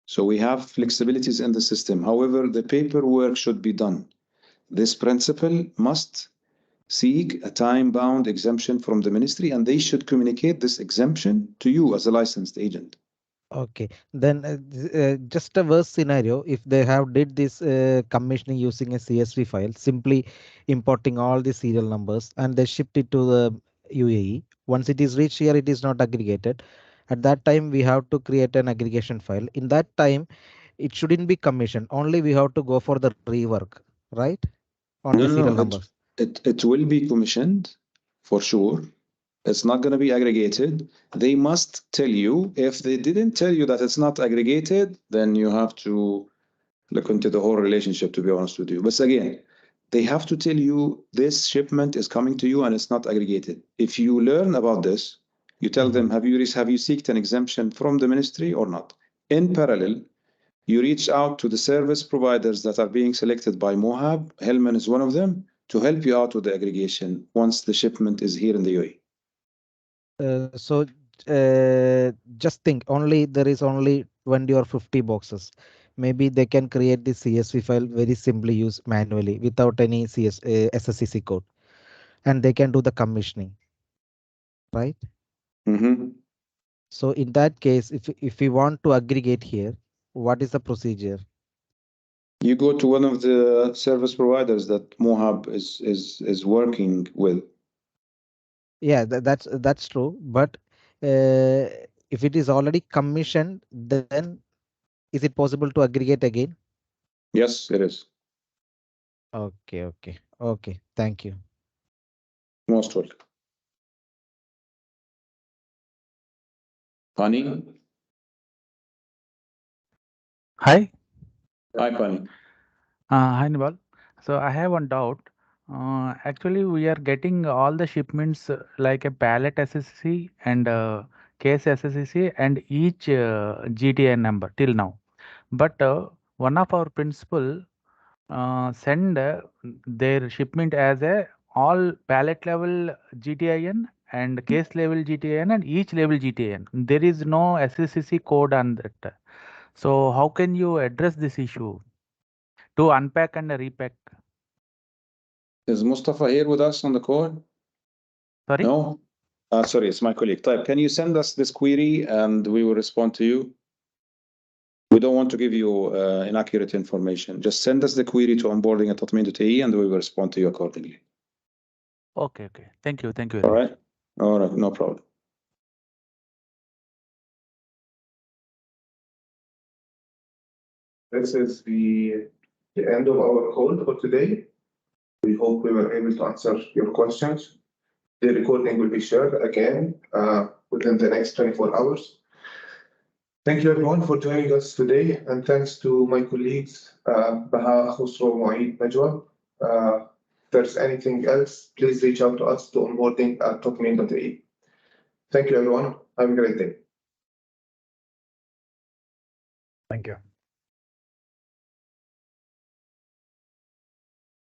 So we have flexibilities in the system. However, the paperwork should be done. This principle must seek a time-bound exemption from the ministry, and they should communicate this exemption to you as a licensed agent. Okay, then just a worst scenario, if they have did this commissioning using a CSV file, simply importing all the serial numbers and they shipped it to the UAE. Once it is reached here, it is not aggregated. At that time, we have to create an aggregation file. In that time, it shouldn't be commissioned. Only we have to go for the rework, right? On the serial numbers. It will be commissioned for sure. It's not going to be aggregated. They must tell you. If they didn't tell you that it's not aggregated, then you have to look into the whole relationship, to be honest with you. But again, they have to tell you this shipment is coming to you and it's not aggregated. If you learn about this, you tell them, have you sought an exemption from the ministry or not? In parallel, you reach out to the service providers that are being selected by Mohab. Hellman is one of them, to help you out with the aggregation once the shipment is here in the UAE. So just think, there is only 20 or 50 boxes. Maybe they can create the CSV file very simply, use manually without any SSCC code, and they can do the commissioning, right? So in that case, if we want to aggregate here, what is the procedure? You go to one of the service providers that Mohab is working with. Yeah, that's true. But if it is already commissioned, then is it possible to aggregate again? Yes, it is. Okay. Thank you. Most welcome. Pani? Hi. Hi, Pani. Hi, Nibal. So I have one doubt. Actually, we are getting all the shipments like a pallet SSC and case SSC and each GTI number till now. But one of our principal send their shipment as a all pallet level GTIN and case level GTIN and each level GTIN. There is no SSCC code on that. So how can you address this issue to unpack and repack? Is Mustafa here with us on the call? Sorry? No? Sorry, it's my colleague. Type, can you send us this query and we will respond to you? We don't want to give you inaccurate information. Just send us the query to onboarding@tatmeen.ae and we will respond to you accordingly. Okay. Thank you. All right? All right, no problem. This is the end of our call for today. We hope we were able to answer your questions. The recording will be shared again within the next 24 hours. Thank you everyone for joining us today, and thanks to my colleagues, Baha, Khusro, Moeed, Najwa. If there's anything else, please reach out to us to onboarding@tatmeen.ae. Thank you everyone. Have a great day. Thank you.